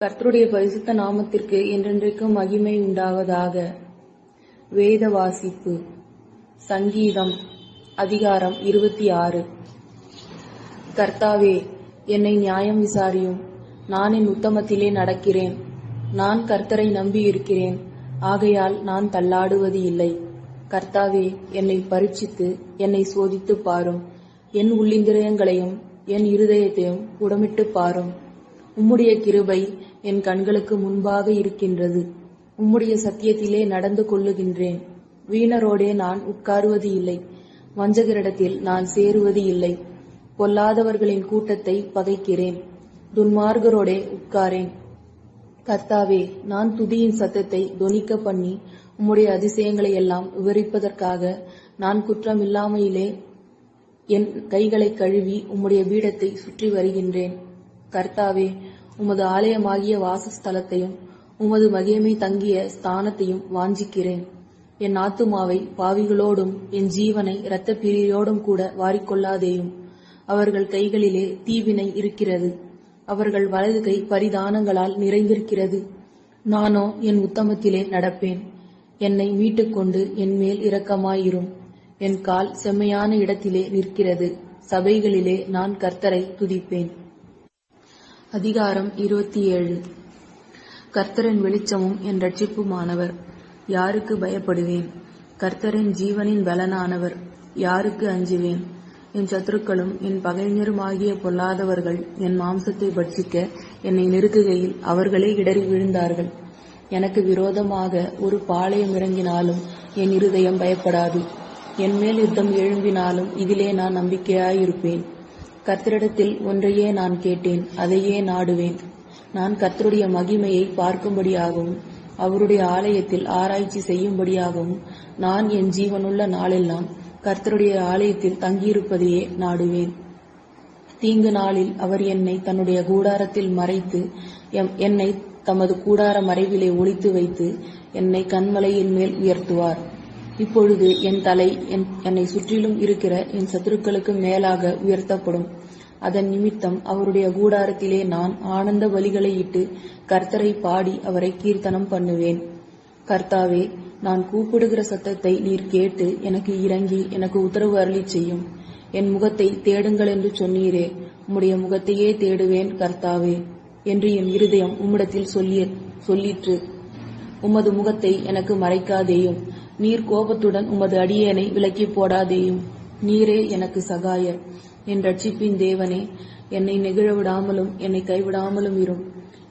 கர்த்தருடைய பரிசுத்த நாமத்திற்கு என்றென்றைக்கும் மகிமை உண்டாவதாக. வேத வாசிப்பு. சங்கீதம் அதிகாரம் 26. கர்த்தாவே, என்னை நியாயம் விசாரியும். நான் என் உத்தமத்திலே நடக்கிறேன். நான் கர்த்தரை நம்பியிருக்கிறேன், ஆகையால் நான் தள்ளாடுவது இல்லை. கர்த்தாவே, என்னை பரீட்சித்து என்னை சோதித்துப் பாரும். என் உள்ளிந்திரியங்களையும் என் இருதயத்தையும் உடமிட்டுப் பாரும். உம்முடைய கிருபை என் கண்களுக்கு முன்பாக இருக்கின்றது. உம்முடைய சத்தியத்திலே நடந்து கொள்ளுகின்றேன். வீணரோடே நான் உட்காருவது இல்லை, வஞ்சகரிடத்தில் நான் சேருவது இல்லை. பொல்லாதவர்களின் கூட்டத்தை பகைக்கிறேன், துன்மார்கரோடே உட்காரேன். கர்த்தாவே, நான் துதியின் சத்தத்தை தொனிக்க பண்ணி உம்முடைய அதிசயங்களை எல்லாம் விவரிப்பதற்காக நான் குற்றமில்லாமையிலே என் கைகளை கழுவி உம்முடைய பீடத்தை சுற்றி வருகின்றேன். கர்த்தாவே, உமது ஆலயமாகிய வாசஸ்தலத்தையும் உமது மகிமை தங்கிய ஸ்தானத்தையும் வாஞ்சிக்கிறேன். என் ஆத்துமாவை பாவிகளோடும் என் ஜீவனை இரத்த பிரியோடும் கூட வாரிக்கொள்ளாதேயும். அவர்கள் கைகளிலே தீவினை இருக்கிறது, அவர்கள் வலது கை பரிதானங்களால் நிறைந்திருக்கிறது. நானோ என் உத்தமத்திலே நடப்பேன். என்னை மீட்டுக்கொண்டு என் மேல் இரக்கமாயிரும். என் கால் செம்மையான இடத்திலே நிற்கிறது. சபைகளிலே நான் கர்த்தரை துதிப்பேன். அதிகாரம் 27. கர்த்தரின் வெளிச்சமும் என் இரட்சிப்புமானவர், யாருக்கு பயப்படுவேன்? கர்த்தரின் ஜீவனின் பலனானவர், யாருக்கு அஞ்சுவேன்? என் சத்துருக்களும் என் பகைஞருமாகிய பொல்லாதவர்கள் என் மாம்சத்தை பட்சிக்க என்னை நெருக்குகையில் அவர்களே இடறி விழுந்தார்கள். எனக்கு விரோதமாக ஒரு பாளையம் இறங்கினாலும் என் இருதயம் பயப்படாது. என் மேல் யுத்தம் எழும்பினாலும் இதிலே நான் நம்பிக்கையாயிருப்பேன். கர்த்தரிடத்தில் ஒன்றையே நான் கேட்டேன், அதையே நாடுவேன். நான் கர்த்தருடைய மகிமையை பார்க்கும்படியாகவும் அவருடைய ஆலயத்தில் ஆராய்ச்சி செய்யும்படியாகவும் நான் என் ஜீவனுள்ள நாளெல்லாம் கர்த்தருடைய ஆலயத்தில் தங்கியிருப்பதையே நாடுவேன். தீங்கு நாளில் அவர் என்னை தன்னுடைய கூடாரத்தில் மறைத்து என்னை தமது கூடார மறைவிலே ஒளித்து வைத்து என்னை கன்மலையின் மேல் உயர்த்துவார். இப்பொழுது என் தலை என்னை சுற்றிலும் இருக்கிற என் சத்துருக்களுக்கு மேலாக உயர்த்தப்படும். அதன் நிமித்தம் அவருடைய கூடாரத்திலே நான் ஆனந்த பலிகளை இட்டு கர்த்தரை பாடி அவரை கீர்த்தனம் பண்ணுவேன். கர்த்தாவே, நான் கூப்பிடுகிற சத்தத்தை நீர் கேட்டு எனக்கு இறங்கி எனக்கு உத்தரவு அருளிச் செய்யும். என் முகத்தை தேடுங்கள் என்று சொன்னீரே, உம்முடைய முகத்தையே தேடுவேன் கர்த்தாவே என்று என் இருதயம் உம்மிடத்தில் சொல்லிற்று. உமது முகத்தை எனக்கு மறைக்காதேயும். நீர் கோபத்துடன் உமது அடியேனை விலக்கி போடாதேயும். நீரே எனக்கு சகாயர், என் இரட்சிப்பின் தேவனே. என்னை நெகிழ விடாமலும் என்னை கைவிடாமலும் இரும்.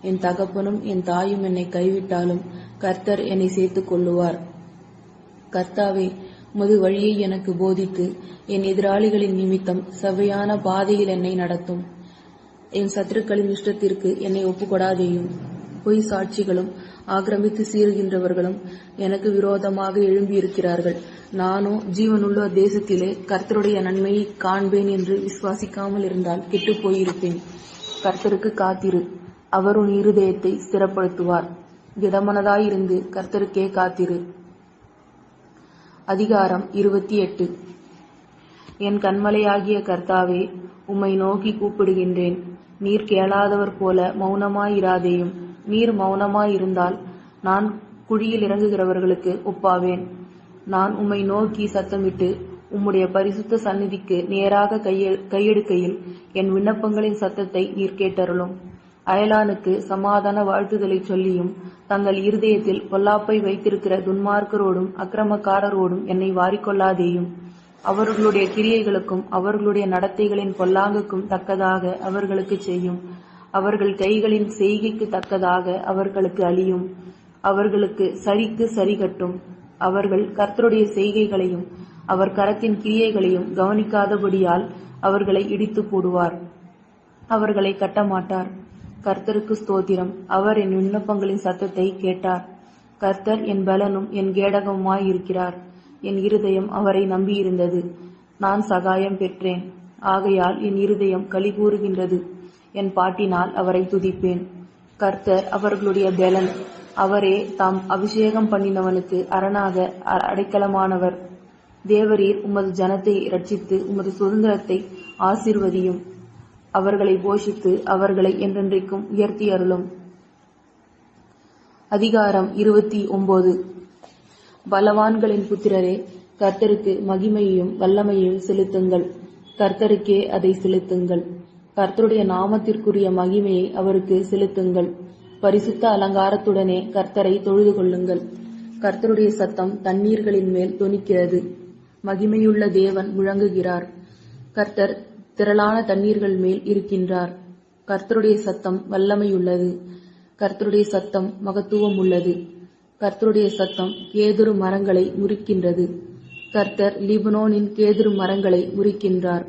என் தகப்பனும் என் தாயும் என்னை கைவிட்டாலும் கர்த்தர் என்னை சேர்த்துக் கொள்ளுவார். கர்த்தாவே, உமது வழியை எனக்கு போதித்து என் எதிராளிகளின் நிமித்தம் செவ்வையான பாதையில் என்னை நடத்தும். என் சத்துருக்களின் இஷ்டத்திற்கு என்னை ஒப்புக்கொடாதேயும். பொய் சாட்சிகளும் ஆக்கிரமித்து சீறுகின்றவர்களும் எனக்கு விரோதமாக எழும்பியிருக்கிறார்கள். நானோ ஜீவனுள்ள தேசத்திலே கர்த்தருடைய நன்மையை காண்பேன் என்று விசுவாசிக்காமல் இருந்தால் கெட்டுப் போயிருப்பேன். கர்த்தருக்கு காத்திரு, அவர் உன் இருதயத்தை ஸ்திரப்படுத்துவார். திடமனதாயிருந்து கர்த்தருக்கே காத்திரு. அதிகாரம் 28. என் கன்மலையாகிய கர்த்தாவே, உம்மை நோக்கி கூப்பிடுகின்றேன். நீர் கேளாதவர் போல மௌனமாயிராதேயும். நீர் மௌனமாயிருந்தால் நான் குழியில் இறங்குகிறவர்களுக்கு ஒப்பாவேன். நான் உம்மை நோக்கி சத்தமிட்டு உம்முடைய பரிசுத்த சந்நிதிக்கு நேராக கையெடுக்கையில் என் விண்ணப்பங்களின் சத்தத்தை நீர் கேட்டருளும். அயலானுக்கு சமாதான வாழ்த்துதலை சொல்லியும் தங்கள் இருதயத்தில் பொல்லாப்பை வைத்திருக்கிற துன்மார்க்கரோடும் அக்கிரமக்காரரோடும் என்னை வாரிக்கொள்ளாதேயும். அவர்களுடைய கிரியைகளுக்கும் அவர்களுடைய நடத்தைகளின் பொல்லாங்குக்கும் தக்கதாக அவர்களுக்கு செய்யும். அவர்கள் கைகளின் செய்கைக்கு தக்கதாக அவர்களுக்கு அழியும். அவர்களுக்கு சரிக்கு சரி கட்டும். அவர்கள் கர்த்தருடைய செய்கைகளையும் அவர் கரத்தின் கிரியைகளையும் கவனிக்காதபடியால் அவர்களை இடித்து போடுவார். அவர்களை கட்டமாட்டார். கர்த்தருக்கு ஸ்தோத்திரம், அவர் என் விண்ணப்பங்களின் சத்தத்தை கேட்டார். கர்த்தர் என் பலனும் என் கேடகமுமாயிருக்கிறார். என் இருதயம் அவரை நம்பியிருந்தது. நான் சகாயம் பெற்றேன், ஆகையால் என் இருதயம் களி கூறுகின்றது. என் பாட்டினால் அவரை துதிப்பேன். கர்த்தர் அவர்களுடைய பெலன், அவரே தாம் அபிஷேகம் பண்ணினவனுக்கு அரணாக அடைக்கலமானவர். தேவரீர் உமது ஜனத்தை இரட்சித்து உமது சுதந்திரத்தை ஆசீர்வதியும். அவர்களை போஷித்து அவர்களை என்றென்றைக்கும் உயர்த்தி அருளும். அதிகாரம் 29. பலவான்களின் புத்திரரே, கர்த்தருக்கு மகிமையையும் வல்லமையையும் செலுத்துங்கள். கர்த்தருக்கே அதை செலுத்துங்கள். கர்த்தருடைய நாமத்திற்குரிய மகிமையை அவருக்கு செலுத்துங்கள். பரிசுத்த அலங்காரத்துடனே கர்த்தரை தொழுது கொள்ளுங்கள். கர்த்தருடைய சத்தம் தண்ணீர்களின் மேல் தொனிக்கிறது. மகிமையுள்ள தேவன் முழங்குகிறார். கர்த்தர் திரளான தண்ணீர்கள் மேல் இருக்கின்றார். கர்த்தருடைய சத்தம் வல்லமையுள்ளது. கர்த்தருடைய சத்தம் மகத்துவம் உள்ளது. கர்த்தருடைய சத்தம் கேதுரு மரங்களை முறிக்கின்றது. கர்த்தர் லீபனோனின் கேதுரு மரங்களை முறிக்கின்றார்.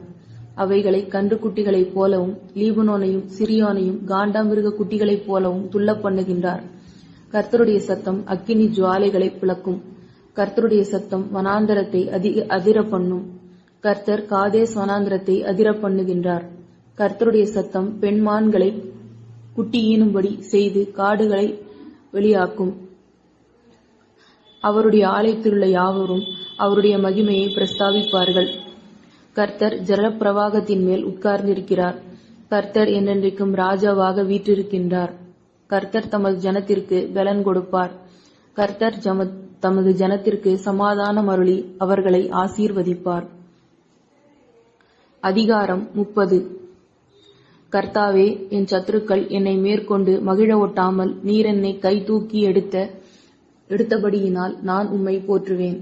அவைகளை கன்றுக்குட்டிகளைப் போலவும் லீபனோனையும் சிரியோனையும் காண்டாமிருக குட்டிகளைப் போலவும் துள்ள பண்ணுகின்றார். கர்த்தருடைய சத்தம் அக்கினி ஜுவாலைகளை பிளக்கும். கர்த்தருடைய சத்தம் வனாந்தரத்தை அதிர பண்ணும். கர்த்தர் காதேஸ் வனாந்தரத்தை அதிர பண்ணுகின்றார். கர்த்தருடைய சத்தம் பெண்மான்களை குட்டி ஈனும்படி செய்து காடுகளை வெளியாக்கும். அவருடைய ஆலயத்திலுள்ள யாவரும் அவருடைய மகிமையை பிரஸ்தாபிப்பார்கள். கர்த்தர் ஜலப்பிரவாகத்தின் மேல் உட்கார்ந்திருக்கிறார். கர்த்தர் என்றென்றைக்கும் ராஜாவாக வீற்றிருக்கின்றார். கர்த்தர் தமது ஜனத்திற்கு பலன் கொடுப்பார். கர்த்தர் தமது ஜனத்திற்கு சமாதானம் அருளி அவர்களை ஆசீர்வதிப்பார். அதிகாரம் 30. கர்த்தாவே, என் சத்துருக்கள் என்னை மேற்கொண்டு மகிழ ஒட்டாமல் நீர் என்னை கை தூக்கி எடுத்தபடியினால் நான் உம்மை போற்றுவேன்.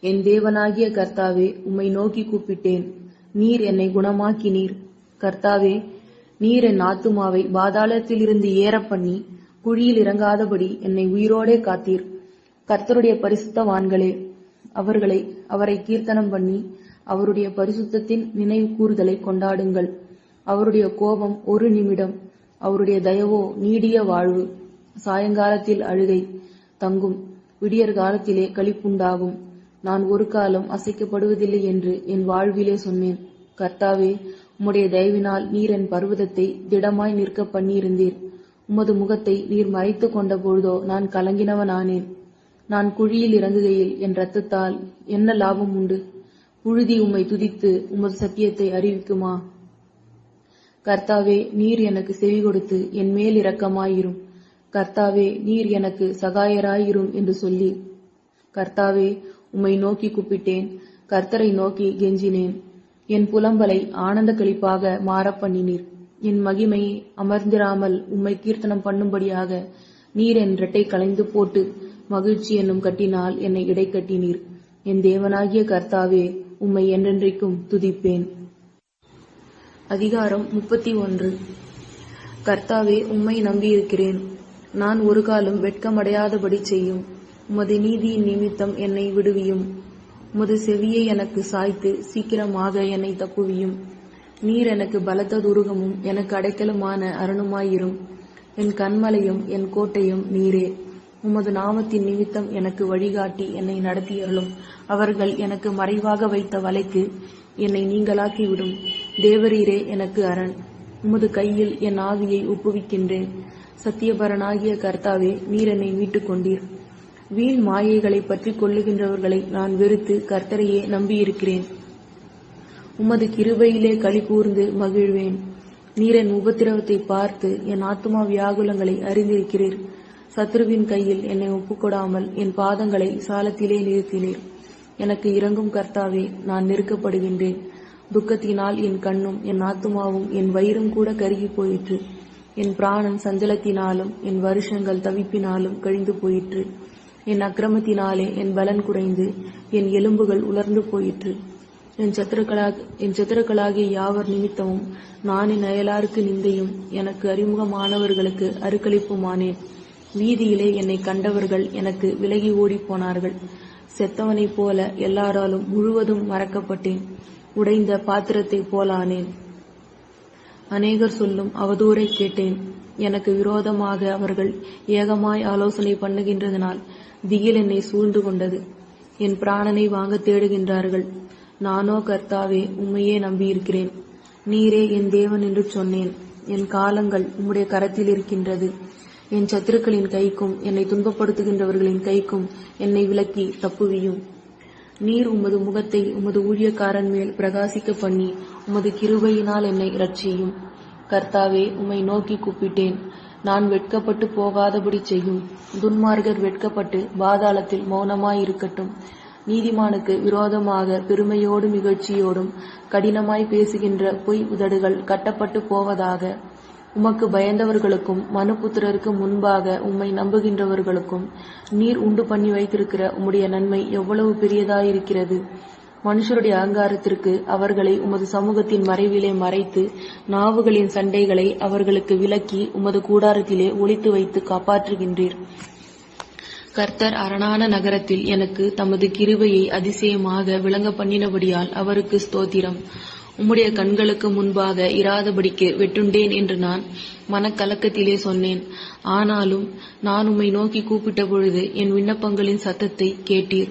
என் தேவனாகிய கர்த்தாவே, உம்மை நோக்கி கூப்பிட்டேன். நீர் என்னை குணமாக்கினீர். கர்த்தாவே, நீர் என் ஆத்துமாவை பாதாளத்திலிருந்து ஏற பண்ணி குழியில் இறங்காதபடி என்னை உயிரோடே காத்தீர். கர்த்தருடைய பரிசுத்தவான்களே, அவரை கீர்த்தனம் பண்ணி அவருடைய பரிசுத்தத்தின் நினைவு கூறுதலை கொண்டாடுங்கள். அவருடைய கோபம் ஒரு நிமிடம், அவருடைய தயவோ நீடிய வாழ்வு. சாயங்காலத்தில் அழுகை தங்கும், விடியற் காலத்திலே களிப்புண்டாகும். நான் ஒரு காலம் அசைக்கப்படுவதில்லை என்று என் வாழ்விலே சொன்னேன். கர்த்தாவே, உம்முடைய தயவினால் நீர் என் பர்வதத்தை திடமாய் நிற்க பண்ணியிருந்தீர். உமது முகத்தை நீர் மறைத்து கொண்ட பொழுதோ நான் கலங்கினவனானேன். நான் குழியில் இறங்குகையில் என் இரத்தத்தால் என்ன லாபம் உண்டு? புழுதி உம்மை துதித்து உமது சத்தியத்தை அறிவிக்குமா? கர்த்தாவே, நீர் எனக்கு செவி கொடுத்து என் மேல் இரக்கமாயிரும். கர்த்தாவே, நீர் எனக்கு சகாயராயிரும் என்று சொல்லி, கர்த்தாவே, உம்மை நோக்கி கூப்பிட்டேன். கர்த்தரை நோக்கி கெஞ்சினேன். என் புலம்பலை ஆனந்த களிப்பாக மாறப் பண்ணினீர். என் மகிமை அமர்ந்திராமல் உம்மை கீர்த்தனம் பண்ணும்படியாக நீர் என் இரட்டை களைந்து போட்டு மகிழ்ச்சி என்னும் கட்டினால் என்னை இடை கட்டினீர். என் தேவனாகிய கர்த்தாவே, உம்மை என்றென்றைக்கும் துதிப்பேன். அதிகாரம் 31. கர்த்தாவே, உம்மை நம்பியிருக்கிறேன். நான் ஒரு காலம் வெட்கமடையாதபடி செய்யும். உமது நீதியின் நிமித்தம் என்னை விடுவியும். உமது செவியை எனக்கு சாய்த்து சீக்கிரமாக என்னை தப்புவியும். நீர் எனக்கு பலத்த துருகமும் எனக்கு அடைக்கலுமான அரணுமாயிரும். என் கன்மலையும் என் கோட்டையும் நீரே. உமது நாமத்தின் நிமித்தம் எனக்கு வழிகாட்டி என்னை நடத்தியருளும். அவர்கள் எனக்கு மறைவாக வைத்த வலைக்கு என்னை நீங்களாக்கிவிடும். தேவரீரே எனக்கு அரண். உமது கையில் என் ஆவியை ஒப்புவிக்கின்றேன். சத்தியபரனாகிய கர்த்தாவே, நீர் என்னை மீட்டுக் கொண்டீர். வீண் மாயைகளை பற்றி கொள்ளுகின்றவர்களை நான் வெறுத்து கர்த்தரையே நம்பியிருக்கிறேன். உமது கிருபையிலே களி கூர்ந்து மகிழ்வேன். நீர் என் உபத்திரவத்தை பார்த்து என் ஆத்துமா வியாகுலங்களை அறிந்திருக்கிறீர். சத்ருவின் கையில் என்னை ஒப்புக்கொடாமல் என் பாதங்களை சாலத்திலே நிறுத்தினீர். எனக்கு இரங்கும் கர்த்தாவே, நான் நெருக்கப்படுகின்றேன். துக்கத்தினால் என் கண்ணும் என் ஆத்துமாவும் என் வயிறும் கூட கருகி போயிற்று. என் பிராணன் சஞ்சலத்தினாலும் என் வருஷங்கள் தவிப்பினாலும் கழிந்து போயிற்று. என் அக்கிரமத்தினாலே என் பலன் குறைந்து என் எலும்புகள் உலர்ந்து போயிற்று. என் சத்துருக்களாகிய யாவர் நிமித்தமும் நான் என் அயலாருக்கு நிந்தையும் எனக்கு அறிமுகமானவர்களுக்கு அருக்களிப்புமானேன். வீதியிலே என்னை கண்டவர்கள் எனக்கு விலகி ஓடிப் போனார்கள். செத்தவனைப் போல எல்லாராலும் முழுவதும் மறக்கப்பட்டேன். உடைந்த பாத்திரத்தைப் போலானேன். அநேகர் சொல்லும் அவதூறை கேட்டேன். எனக்கு விரோதமாக அவர்கள் ஏகமாய் ஆலோசனை பண்ணுகின்றதனால் திகில் என்னை சூழ்ந்து கொண்டது. என் பிராணனை வாங்க தேடுகின்றார்கள். நானோ கர்த்தாவே, உம்மையே நம்பியிருக்கிறேன். நீரே என் தேவன் என்று சொன்னேன். என் காலங்கள் உம்முடைய கரத்தில் இருக்கின்றது. என் சத்துருக்களின் கைக்கும் என்னை துன்பப்படுத்துகின்றவர்களின் கைக்கும் என்னை விலக்கி தப்புவியும். நீர் உமது முகத்தை உமது ஊழியக்காரன் மேல் பிரகாசிக்க பண்ணி உமது கிருபையினால் என்னை இரட்சியும். கர்த்தாவே, உம்மை நோக்கி கூப்பிட்டேன். நான் வெட்கப்பட்டு போகாதபடி செய்யும். துன்மார்க்கர் வெட்கப்பட்டு பாதாளத்தில் மௌனமாயிருக்கட்டும். நீதிமானுக்கு விரோதமாக பெருமையோடும் இகழ்ச்சியோடும் கடினமாய் பேசுகின்ற பொய் உதடுகள் கட்டப்பட்டு போவதாக. உமக்கு பயந்தவர்களுக்கும் மனுபுத்திரருக்கு முன்பாக உம்மை நம்புகின்றவர்களுக்கும் நீர் உண்டு பண்ணி வைத்திருக்கிற உம்முடைய நன்மை எவ்வளவு பெரியதாயிருக்கிறது. மனுஷருடைய அகங்காரத்திற்கு அவர்களை உமது சமூகத்தின் மறைவிலே மறைத்து, நாவுகளின் சண்டைகளை அவர்களுக்கு விலக்கி உமது கூடாரத்திலே ஒளித்து வைத்து காப்பாற்றுகின்றீர். கர்த்தர் அரணான நகரத்தில் எனக்கு தமது கிருபையை அதிசயமாக விளங்க பண்ணினபடியால் அவருக்கு ஸ்தோத்திரம். உம்முடைய கண்களுக்கு முன்பாக இராதபடிக்கு வெட்டுண்டேன் என்று நான் மனக்கலக்கத்திலே சொன்னேன். ஆனாலும் நான் உம்மை நோக்கி கூப்பிட்ட பொழுது என் விண்ணப்பங்களின் சத்தத்தை கேட்டீர்.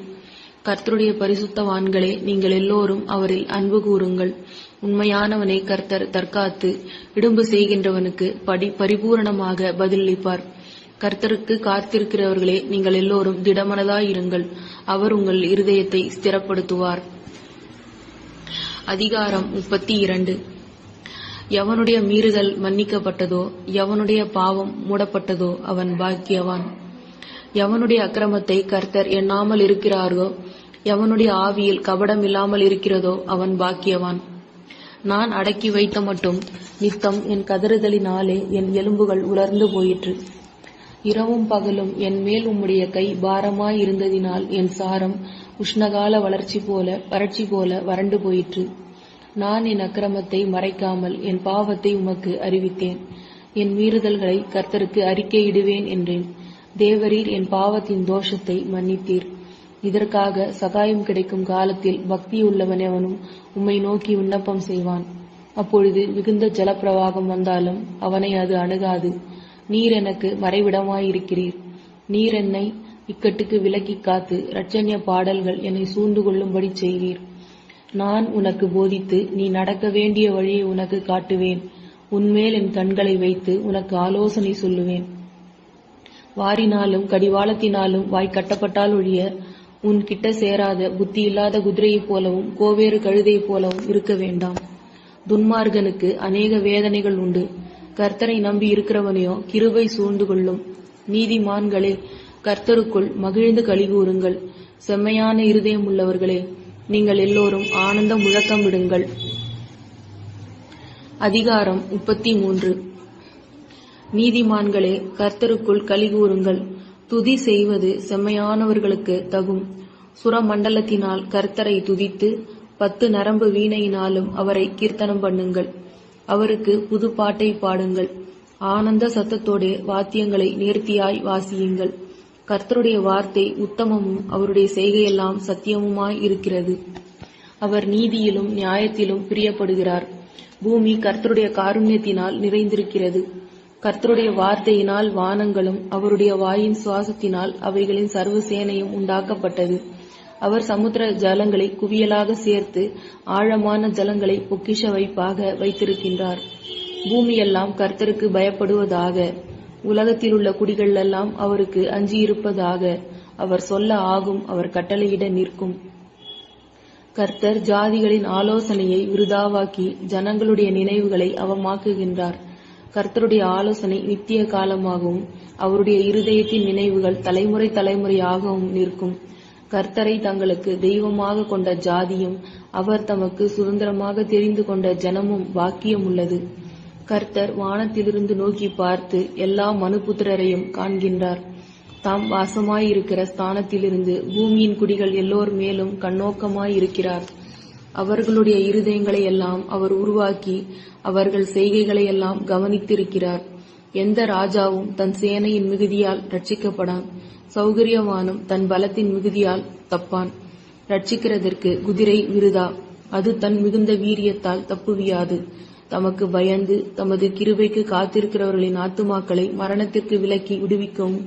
கர்த்தருடைய பரிசுத்தவான்களே, நீங்கள் எல்லோரும் அவரில் அன்பு கூறுங்கள். உண்மையானவனை கர்த்தர் தற்காத்து இடும்பு செய்கின்றவனுக்கு பரிபூரணமாக பதிலளிப்பார். கர்த்தருக்கு காத்திருக்கிறவர்களே, நீங்கள் எல்லோரும் திடமனதாயிருங்கள். அவர் உங்கள் இருதயத்தை ஸ்திரப்படுத்துவார். அதிகாரம் 32. எவனுடைய மீறுதல் மன்னிக்கப்பட்டதோ, எவனுடைய பாவம் மூடப்பட்டதோ அவன் பாக்கியவான். எவனுடைய அக்கிரமத்தை கர்த்தர் எண்ணாமல் இருக்கிறாரோ, எவனுடைய ஆவியில் கபடம் இல்லாமல் இருக்கிறதோ அவன் பாக்கியவான். நான் அடக்கி வைத்த மட்டும் நித்தம் என் கதறுதலினாலே என் எலும்புகள் உலர்ந்து போயிற்று. இரவும் பகலும் என் மேல் உம்முடைய கை பாரமாயிருந்ததினால் என் சாரம் உஷ்ணகால வறட்சி போல வறண்டு போயிற்று. நான் என் அக்கிரமத்தை மறைக்காமல் என் பாவத்தை உமக்கு அறிவித்தேன். என் மீறுதல்களை கர்த்தருக்கு அறிக்கையிடுவேன் என்றேன். தேவரீர் என் பாவத்தின் தோஷத்தை மன்னித்தீர். இதற்காக சகாயம் கிடைக்கும் காலத்தில் பக்தியுள்ளவன் எவனும் உம்மை நோக்கி விண்ணப்பம் செய்வான். அப்பொழுது மிகுந்த ஜலப்பிரவாகம் வந்தாலும் அவனை அது அணுகாது. நீர் எனக்கு மறைவிடமாயிருக்கிறீர். நீர் என்னை இக்கட்டுக்கு விலக்கி காத்து இரட்சணிய பாடல்கள் என்னை சூழ்ந்து கொள்ளும்படி செய்வீர். நான் உனக்கு போதித்து நீ நடக்க வேண்டிய வழியை உனக்கு காட்டுவேன். உன்மேல் என் கண்களை வைத்து உனக்கு ஆலோசனை சொல்லுவேன். வாரினாலும் கடிவாளத்தினாலும் வாய் கட்டப்பட்டால் ஒழிய உன் கிட்ட சேராத புத்தியில்லாத குதிரையைப் போலவும் கோவேறு கழுதையைப் போலவும் இருக்க வேண்டாம். துன்மார்கனுக்கு அநேக வேதனைகள் உண்டு. கர்த்தரை நம்பி இருக்கிறவனையோ கிருபை சூழ்ந்து கொள்ளும். நீதிமான்களே, கர்த்தருக்குள் மகிழ்ந்து களிகூருங்கள். செம்மையான இருதயம் உள்ளவர்களே, நீங்கள் எல்லோரும் ஆனந்த முழக்கம் விடுங்கள். அதிகாரம் 33. நீதிமான்களே, கர்த்தருக்குள் களிகூருங்கள். துதி செய்வது செம்மையானவர்களுக்கு தகும். சுரமண்டலத்தினால் கர்த்தரை துதித்து 10 நரம்பு வீணையினாலும் அவரை கீர்த்தனம் பண்ணுங்கள். அவருக்கு புது பாட்டை பாடுங்கள். ஆனந்த சத்தத்தோடு வாத்தியங்களை நேர்த்தியாய் வாசியுங்கள். கர்த்தருடைய வார்த்தை உத்தமமும் அவருடைய செய்கையெல்லாம் சத்தியமுமாய் இருக்கிறது. அவர் நீதியிலும் நியாயத்திலும் பிரியப்படுகிறார். பூமி கர்த்தருடைய காருண்யத்தினால் நிறைந்திருக்கிறது. கர்த்தருடைய வார்த்தையினால் வானங்களும் அவருடைய வாயின் சுவாசத்தினால் அவைகளின் சர்வ சேனையும் உண்டாக்கப்பட்டது. அவர் சமுத்திர ஜலங்களை குவியலாக சேர்த்து ஆழமான ஜலங்களை பொக்கிஷ வைப்பாக வைத்திருக்கின்றார். பூமியெல்லாம் கர்த்தருக்கு பயப்படுவதாக. உலகத்தில் உள்ள குடிகள் எல்லாம் அவருக்கு அஞ்சியிருப்பதாக. அவர் சொல்ல ஆகும், அவர் கட்டளையிட நிற்கும். கர்த்தர் ஜாதிகளின் ஆலோசனையை விருதாவாக்கி ஜனங்களுடைய நினைவுகளை அவமாக்குகின்றார். கர்த்தருடைய ஆலோசனை நித்திய காலமாகவும் அவருடைய இருதயத்தின் நினைவுகள் தலைமுறை தலைமுறையாகவும் நிற்கும். கர்த்தரை தங்களுக்கு தெய்வமாக கொண்ட ஜாதியும் அவர் தமக்கு சுதந்திரமாக தெரிந்து கொண்ட ஜனமும் பாக்கியம் உள்ளது. கர்த்தர் வானத்திலிருந்து நோக்கி பார்த்து எல்லா மனுபுத்திரரையும் காண்கின்றார். தாம் வாசமாயிருக்கிற ஸ்தானத்திலிருந்து பூமியின் குடிகள் எல்லோர் மேலும் கண்ணோக்கமாயிருக்கிறார். அவர்களுடைய இருதயங்களை எல்லாம் அவர் உருவாக்கி அவர்கள் செய்கைகளை எல்லாம் கவனித்திருக்கிறார். எந்த ராஜாவும் தன் சேனையின் மிகுதியால் ரட்சிக்கப்படான். சௌகரியவானும் தன் பலத்தின் மிகுதியால் தப்பான். ரட்சிக்கிறதற்கு குதிரை விருதா, அது தன் மிகுந்த வீரியத்தால் தப்புவியாது. தமக்கு பயந்து தமது கிருபைக்கு காத்திருக்கிறவர்களின் ஆத்துமாக்களை மரணத்திற்கு விலக்கி விடுவிக்கவும்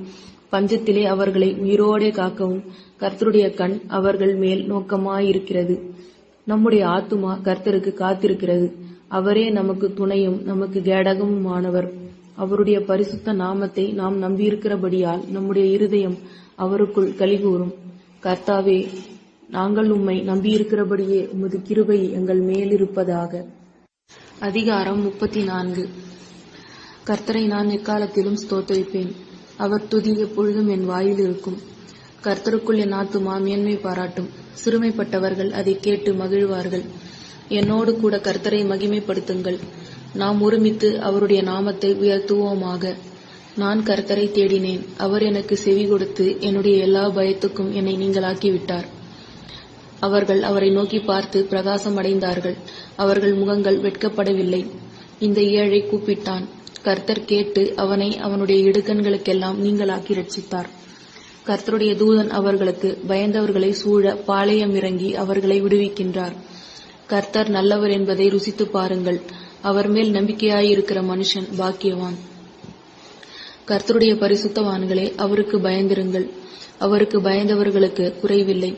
பஞ்சத்திலே அவர்களை உயிரோடே காக்கவும் கர்த்தருடைய கண் அவர்கள் மேல் நோக்கமாயிருக்கிறது. நம்முடைய ஆத்துமா கர்த்தருக்கு காத்திருக்கிறது. அவரே நமக்கு துணையும் நமக்கு கேடகமுமானவர். அவருடைய பரிசுத்த நாமத்தை நாம் நம்பியிருக்கிறபடியால் நம்முடைய இருதயம் அவருக்குள் களிகூரும். கர்த்தாவே, நாங்கள் உம்மை நம்பியிருக்கிறபடியே உமது கிருபை எங்கள் மேலிருப்பதாக. அதிகாரம் 34. கர்த்தரை நான் எக்காலத்திலும் ஸ்தோத்தரிப்பேன். அவர் துதி எப்பொழுதும் என் வாயில் இருக்கும். கர்த்தருக்குள் என் ஆத்துமா மேன்மை பாராட்டும். சிறுமைப்பட்டவர்கள் அதை கேட்டு மகிழ்வார்கள். என்னோடு கூட கர்த்தரை மகிமைப்படுத்துங்கள். நாம் ஒருமித்து அவருடைய நாமத்தை உயர்த்துவோமாக. நான் கர்த்தரை தேடினேன். அவர் எனக்கு செவி கொடுத்து என்னுடைய எல்லா பயத்துக்கும் என்னை நீங்களாக்கிவிட்டார். அவர்கள் அவரை நோக்கி பார்த்து பிரகாசம் அடைந்தார்கள். அவர்கள் முகங்கள் வெட்கப்படவில்லை. இந்த ஏழை கூப்பிட்டான். கர்த்தர் கேட்டு அவனை அவனுடைய இடுக்கண்களுக்கெல்லாம் நீங்களாக்கி ரட்சித்தார். கர்த்தருடைய தூதன் அவர்களுக்கு பயந்தவர்களை சூழ பாளையம் இறங்கி அவர்களை விடுவிக்கின்றார். கர்த்தர் நல்லவர் என்பதை ருசித்து பாருங்கள். அவர் மேல் நம்பிக்கையாயிருக்கிற மனுஷன் பாக்கியவான். கர்த்தருடைய பரிசுத்தவான்களே, அவருக்கு பயந்திருங்கள். அவருக்கு பயந்தவர்களுக்கு குறைவில்லை.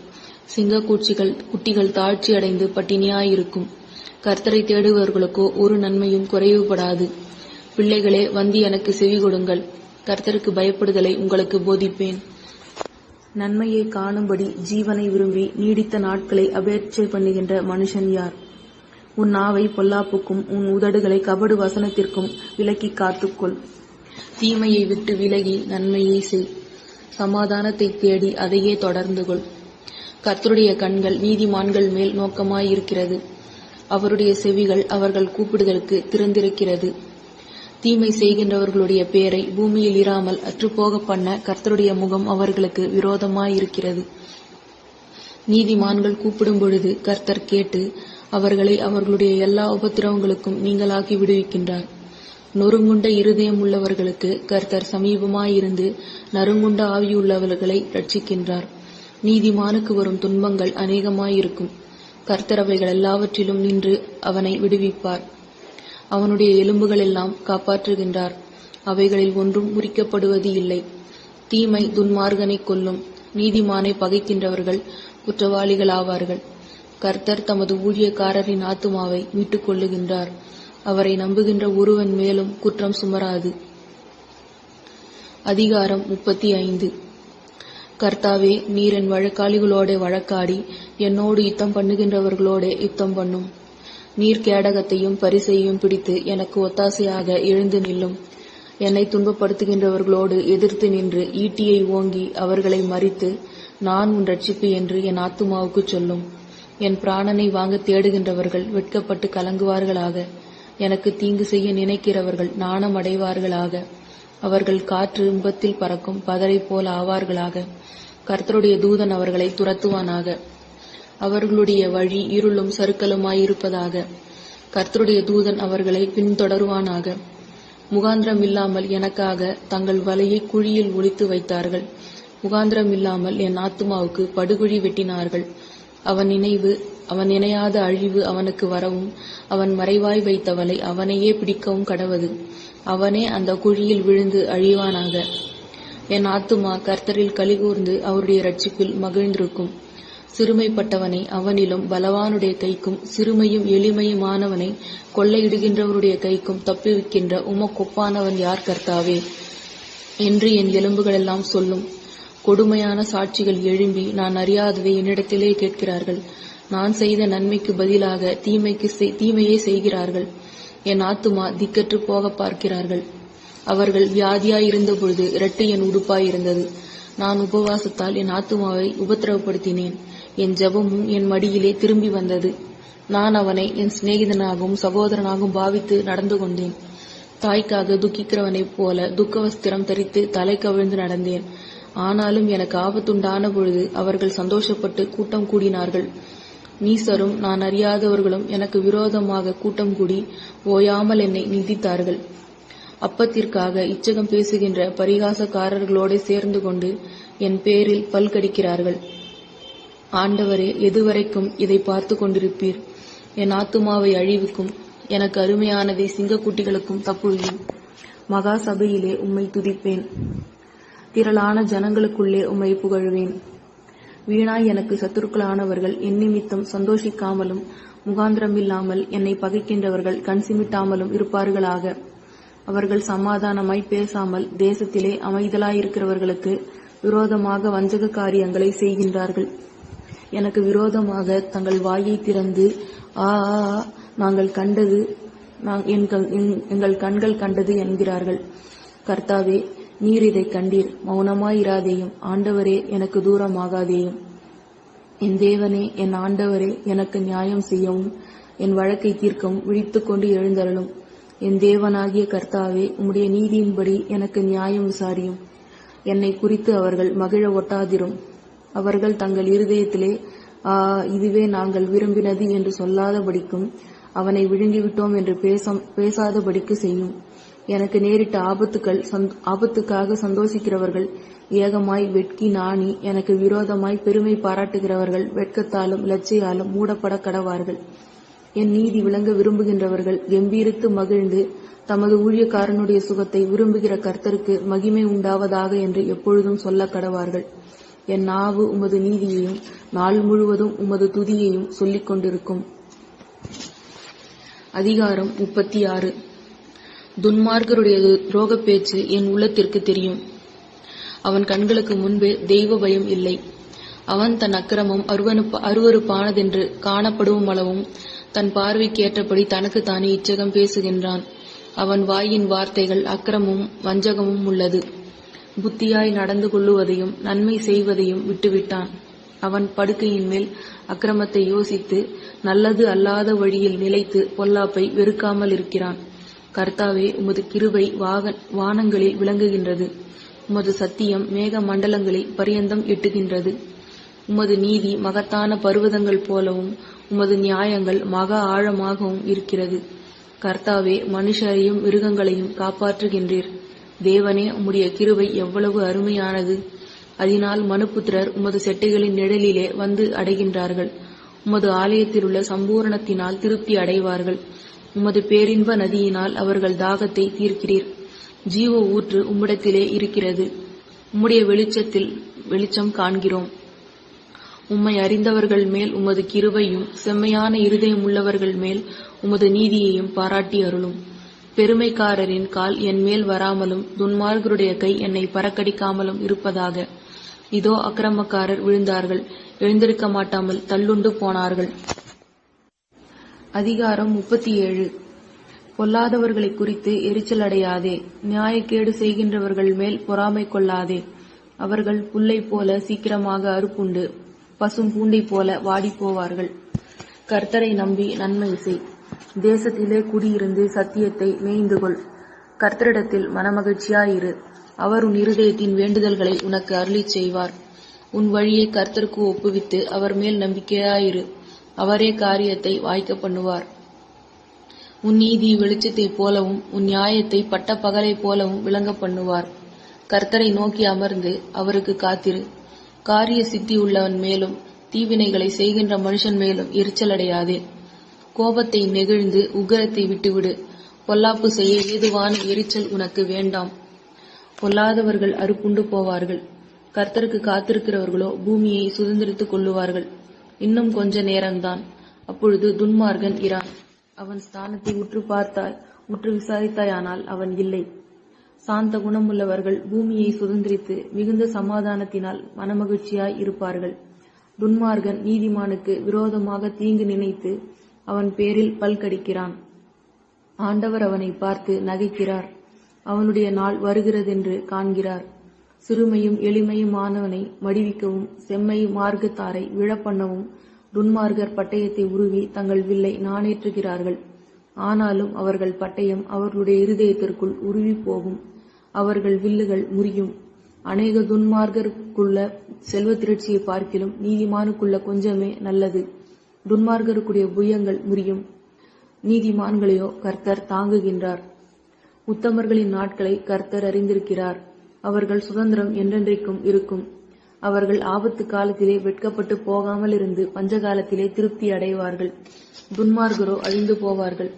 குட்டிகள் தாழ்ச்சி அடைந்து பட்டினியாயிருக்கும். கர்த்தரை தேடுபவர்களுக்கோ ஒரு நன்மையும் குறைவுபடாது. பிள்ளைகளே, வந்து எனக்கு செவி கொடுங்கள். கர்த்தருக்கு பயப்படுதலை உங்களுக்கு போதிப்பேன். நன்மையை காணும்படி ஜீவனை விரும்பி நீடித்த நாட்களை அபேட்சை பண்ணுகின்ற மனுஷன் யார்? உன் நாவை பொல்லாப்புக்கும் உன் உதடுகளை கபடு வசனத்திற்கும் விலக்கி காத்துக்கொள். தீமையை விட்டு விலகி நன்மையை செய். சமாதானத்தை தேடி அதையே தொடர்ந்து கொள். கர்த்தருடைய கண்கள் நீதிமான்கள் மேல் நோக்கமாயிருக்கிறது. அவருடைய செவிகள் அவர்கள் கூப்பிடுதலுக்கு திறந்திருக்கிறது. தீமை செய்கின்றவர்களுடைய பேரை பூமியில் இராமல் அற்றுப்போக பண்ண கர்த்தருடைய முகம் அவர்களுக்கு விரோதமாயிருக்கிறது. நீதிமான்கள் கூப்பிடும் பொழுது கர்த்தர் கேட்டு அவர்களை அவர்களுடைய எல்லா உபத்திரவங்களுக்கும் நீங்களாக்கி விடுவிக்கின்றார். நொறுங்குண்ட இருதயம் உள்ளவர்களுக்கு கர்த்தர் சமீபமாயிருந்து நறுங்குண்ட ஆவியுள்ளவர்களை ரட்சிக்கின்றார். நீதிமானுக்கு வரும் துன்பங்கள் அநேகமாயிருக்கும். கர்த்தர் அவைகள் எல்லாவற்றிலும் நின்று அவனை விடுவிப்பார். அவனுடைய எலும்புகள் எல்லாம் காப்பாற்றுகின்றார். அவைகளில் ஒன்றும் முறிக்கப்படுவது இல்லை. தீமை துன்மார்கனை கொல்லும். நீதிமானை பகைக்கின்றவர்கள் குற்றவாளிகளாவார்கள். கர்த்தர் தமது ஊழியக்காரரின் ஆத்துமாவை மீட்டுக் கொள்ளுகின்றார். அவரை நம்புகின்ற ஒருவன் மேலும் குற்றம் சுமராது. அதிகாரம் 35. கர்த்தாவே, நீர் என் வழக்காளிகளோட வழக்காடி என்னோடு யுத்தம் பண்ணுகின்றவர்களோட யுத்தம் பண்ணும். நீர் கேடகத்தையும் பரிசையும் பிடித்து எனக்கு ஒத்தாசையாக எழுந்து நில்லும். என்னை துன்பப்படுத்துகின்றவர்களோடு எதிர்த்து நின்று ஈட்டியை ஓங்கி அவர்களை மறித்து, நான் உன் ரட்சிப்பு என்று என் ஆத்துமாவுக்கு சொல்லும். என் பிராணனை வாங்க தேடுகின்றவர்கள் வெட்கப்பட்டு கலங்குவார்களாக. எனக்கு தீங்கு செய்ய நினைக்கிறவர்கள் நாணம் அடைவார்களாக. அவர்கள் காற்று முகத்தில் பறக்கும் பதரை போல் ஆவார்களாக. கர்த்தருடைய தூதன் அவர்களை துரத்துவானாக. அவர்களுடைய வழி இருளும் சறுக்கலுமாயிருப்பதாக. கர்த்தருடைய தூதன் அவர்களை பின்தொடருவானாக. முகாந்திரம் இல்லாமல் எனக்காக தங்கள் வலையை குழியில் ஒளித்து வைத்தார்கள். முகாந்திரம் இல்லாமல் என் ஆத்துமாவுக்கு படுகுழி வெட்டினார்கள். அவன் நினையாத அழிவு அவனுக்கு வரவும், அவன் மறைவாய் வைத்தவளை அவனையே பிடிக்கவும் கடவது. அவனே அந்த குழியில் விழுந்து அழிவானாக. என் ஆத்துமா கர்த்தரில் கலிகூர்ந்து அவருடைய ரட்சிப்பில் மகிழ்ந்திருக்கும். சிறுமைப்பட்டவனை அவனிலும் பலவானுடைய கைக்கும் சிறுமையும் எளிமையுமானவனை கொள்ளையிடுகின்றவருடைய கைக்கும் தப்புவிக்கின்ற உமக்கொப்பானவன் யார் கர்த்தாவே என்று என் எலும்புகளெல்லாம் சொல்லும். கொடுமையான சாட்சிகள் எழும்பி நான் அறியாததை என்னிடத்திலே கேட்கிறார்கள். நான் செய்த நன்மைக்கு பதிலாக தீமையை செய்கிறார்கள். என் ஆத்துமா திக்கற்று போக பார்க்கிறார்கள். அவர்கள் வியாதியாயிருந்த பொழுது இரட்டு என் உடுப்பாயிருந்தது. நான் உபவாசத்தால் என் ஆத்துமாவை உபத்திரவப்படுத்தினேன். என் ஜெபமும் என் மடியிலே திரும்பி வந்தது. நான் அவனை என் சிநேகிதனாகவும் சகோதரனாகவும் பாவித்து நடந்து கொண்டேன். தாய்க்காக துக்கிக்கிறவனைப் போல துக்கவஸ்திரம் தரித்து தலை கவிழ்ந்து நடந்தேன். ஆனாலும் எனக்கு ஆபத்துண்டான பொழுது அவர்கள் சந்தோஷப்பட்டு கூட்டம் கூடினார்கள். நீசரும் நான் அறியாதவர்களும் எனக்கு விரோதமாக கூட்டம் கூடி ஓயாமல் என்னை நிந்தித்தார்கள். அப்பத்திற்காக இச்சகம் பேசுகின்ற பரிகாசக்காரர்களோடு சேர்ந்து கொண்டு என் பேரில் பல்கடிக்கிறார்கள். ஆண்டவரே, எதுவரைக்கும் இதை பார்த்து கொண்டிருப்பீர்? என் ஆத்துமாவை அழிவுக்கும் எனக்கு அருமையானதை சிங்கக்குட்டிகளுக்கும் தப்புவியும். மகா சபையிலே உம்மை துதிப்பேன். திரளான ஜனங்களுக்குள்ளே உம்மை புகழ்வேன். வீணாய் எனக்கு சத்துருக்களானவர்கள் என் நிமித்தம் சந்தோஷிக்காமலும் முகாந்திரமில்லாமல் என்னை பகைக்கின்றவர்கள் கண் சிமிட்டாமலும் இருப்பார்களாக. அவர்கள் சமாதானமாய் பேசாமல் தேசத்திலே அமைதலாயிருக்கிறவர்களுக்கு விரோதமாக வஞ்சக காரியங்களை செய்கின்றார்கள். எனக்கு விரோதமாக தங்கள் வாயை திறந்து, ஆ நாங்கள் கண்டது எங்கள் கண்கள் கண்டது என்கிறார்கள். கர்த்தாவே, நீர் இதை கண்டீர், மௌனமாயிராதேயும். ஆண்டவரே, எனக்கு தூரமாகாதேயும். என் தேவனே, என் ஆண்டவரே, எனக்கு நியாயம் செய்யவும் என் வழக்கை தீர்க்கவும் விழித்துக் கொண்டு எழுந்தருளும். என் தேவனாகிய கர்த்தாவே, உம்முடைய நீதியின்படி எனக்கு நியாயம் விசாரியும். என்னை குறித்து அவர்கள் மகிழ ஒட்டாதிரும். அவர்கள் தங்கள் இருதயத்திலே, இதுவே நாங்கள் விரும்பினது என்று சொல்லாதபடிக்கும், அவனை விழுங்கிவிட்டோம் என்று பேசாதபடிக்கு செய்யும். எனக்கு நேரிட்ட ஆபத்துக்காக சந்தோஷிக்கிறவர்கள் ஏகமாய் வெட்கி நாணி, எனக்கு விரோதமாய் பெருமை பாராட்டுகிறவர்கள் வெட்கத்தாலும் லட்சையாலும் மூடப்பட கடவார்கள். என் நீதி விளங்க விரும்புகின்றவர்கள் கெம்பீரித்து மகிழ்ந்து, தமது ஊழியக்காரனுடைய சுகத்தை விரும்புகிற கர்த்தருக்கு மகிமை உண்டாவதாக என்று எப்பொழுதும் சொல்ல கடவார்கள். என் நாவு உமது நீதியையும் நாள் முழுவதும் உமது துதியையும் சொல்லிக் கொண்டிருக்கும். அதிகாரம் 36. துன்மார்க்கருடைய துரோக பேச்சு என் உள்ளத்திற்கு தெரியும். அவன் கண்களுக்கு முன்பே தெய்வ பயம் இல்லை. அவன் தன் அக்கிரமம் அருவருப்பானதென்று காணப்படும் அளவும் தன் பார்வைக்கு ஏற்றபடி தனக்குத்தானே இச்சகம் பேசுகின்றான். அவன் வாயின் வார்த்தைகள் அக்கிரமும் வஞ்சகமும் உள்ளது. புத்தியாய் நடந்து கொள்ளுவதையும் நன்மை செய்வதையும் விட்டுவிட்டான். அவன் படுக்கையின் மேல் அக்கிரமத்தை யோசித்து நல்லது அல்லாத வழியில் நிலைத்து பொல்லாப்பை வெறுக்காமல் இருக்கிறான். கர்த்தாவே, உமது கிருபை வானங்களில் விளங்குகின்றது. உமது சத்தியம் மேக மண்டலங்களை பரியந்தம் எட்டுகின்றது. உமது நீதி மகத்தான பர்வதங்கள் போலவும் உமது நியாயங்கள் மகா ஆழமாகவும் இருக்கிறது. கர்த்தாவே, மனுஷரையும் மிருகங்களையும் காப்பாற்றுகின்றீர். தேவனே, உம்முடைய கிருபை எவ்வளவு அருமையானது! அதனால் மனுபுத்திரர் உமது செட்டைகளின் நிழலிலே வந்து அடைகின்றார்கள். உமது ஆலயத்திலுள்ள சம்பூரணத்தினால் திருப்தி அடைவார்கள். உமது பேரின்ப நதியினால் அவர்கள் தாகத்தை தீர்க்கிறீர். ஜீவ ஊற்று உம்மிடத்திலே இருக்கிறது. உம்முடைய வெளிச்சம் காண்கிறோம். உம்மை அறிந்தவர்கள் மேல் உமது கிருபையும் செம்மையான இருதயம் உள்ளவர்கள் மேல் உமது நீதியையும் பாராட்டி அருளும். பெருமைக்காரரின் கால் என் மேல் வராமலும் துன்மார்க்கருடைய கை என்னை பறக்கடிக்காமலும் இருப்பதாக. இதோ, அக்கிரமக்காரர் விழுந்தார்கள், எழுந்திருக்க மாட்டாமல் தள்ளுண்டு போனார்கள். அதிகாரம் 37. பொல்லாதவர்களை குறித்து எரிச்சல் அடையாதே. நியாயக்கேடு செய்கின்றவர்கள் மேல் பொறாமை கொள்ளாதே. அவர்கள் புல்லை போல சீக்கிரமாக அறுப்புண்டு பசும் பூண்டை போல வாடி போவார்கள். கர்த்தரை நம்பி நன்மை செய். தேசத்திலே குடியிருந்து சத்தியத்தை மேய்ந்துகொள். கர்த்தரிடத்தில் மனமகிழ்ச்சியாயிரு. அவர் உன் இருதயத்தின் வேண்டுதல்களை உனக்கு அருளிச் செய்வார். உன் வழியை கர்த்தருக்கு ஒப்புவித்து அவர் மேல் நம்பிக்கையாயிரு. அவரே காரியத்தை வாய்க்க பண்ணுவார். உன் நீதி வெளிச்சத்தைப் போலவும் உன் நியாயத்தை பட்ட பகலைப் போலவும் விளங்க பண்ணுவார். கர்த்தரை நோக்கி அமர்ந்து அவருக்கு காத்திரு. காரிய சித்தி உள்ளவன் மேலும் தீவினைகளை செய்கின்ற மனுஷன் மேலும் எரிச்சலடையாதே. கோபத்தை நெகிழ்ந்து உக்கிரத்தை விட்டுவிடு. பொல்லாப்பு செய்ய ஏதுவான எரிச்சல் உனக்கு வேண்டாம். பொல்லாதவர்கள் அறுப்புண்டு போவார்கள். கர்த்தருக்கு காத்திருக்கிறவர்களோ பூமியை சுதந்திரித்துக் கொள்ளுவார்கள். இன்னும் கொஞ்ச நேரம்தான், அப்பொழுது துன்மார்கன் இரான். அவன் ஸ்தானத்தை உற்று விசாரித்தாயானால் அவன் இல்லை. சாந்த குணமுள்ளவர்கள் பூமியை சுதந்திரித்து மிகுந்த சமாதானத்தினால் மனமகிழ்ச்சியாய் இருப்பார்கள். துன்மார்கன் நீதிமானுக்கு விரோதமாக தீங்கு நினைத்து அவன் பேரில் பல்கடிக்கிறான். ஆண்டவர் அவனை பார்த்து நகைக்கிறார். அவனுடைய நாள் வருகிறதென்று காண்கிறார். சிறுமையும் எளிமையுமானவனை மடிவிக்கவும் செம்மை மார்க்கத்தாரை விழப்பண்ணவும் துன்மார்கர் பட்டயத்தை உருவி தங்கள் வில்லை நாணேற்றுகிறார்கள். ஆனாலும் அவர்கள் பட்டயம் அவர்களுடைய இருதயத்திற்குள் உருவி போகும். அவர்கள் வில்லுகள் முறியும். அநேக துன்மார்கருக்குள்ள செல்வ திரட்சியை பார்க்கிலும் நீதிமானுக்குள்ள கொஞ்சமே நல்லது. துன்மார்கருக்குடைய புயங்கள் முறியும். நீதிமான்களையோ கர்த்தர் தாங்குகின்றார். உத்தமர்களின் நாட்களை கர்த்தர் அறிந்திருக்கிறார். அவர்கள் சுதந்திரம் என்றென்றைக்கும் இருக்கும். அவர்கள் ஆபத்து காலத்திலே வெட்கப்பட்டு போகாமல் இருந்து பஞ்சகாலத்திலே திருப்தி அடைவார்கள். துன்மார்கரோ அழிந்து போவார்கள்.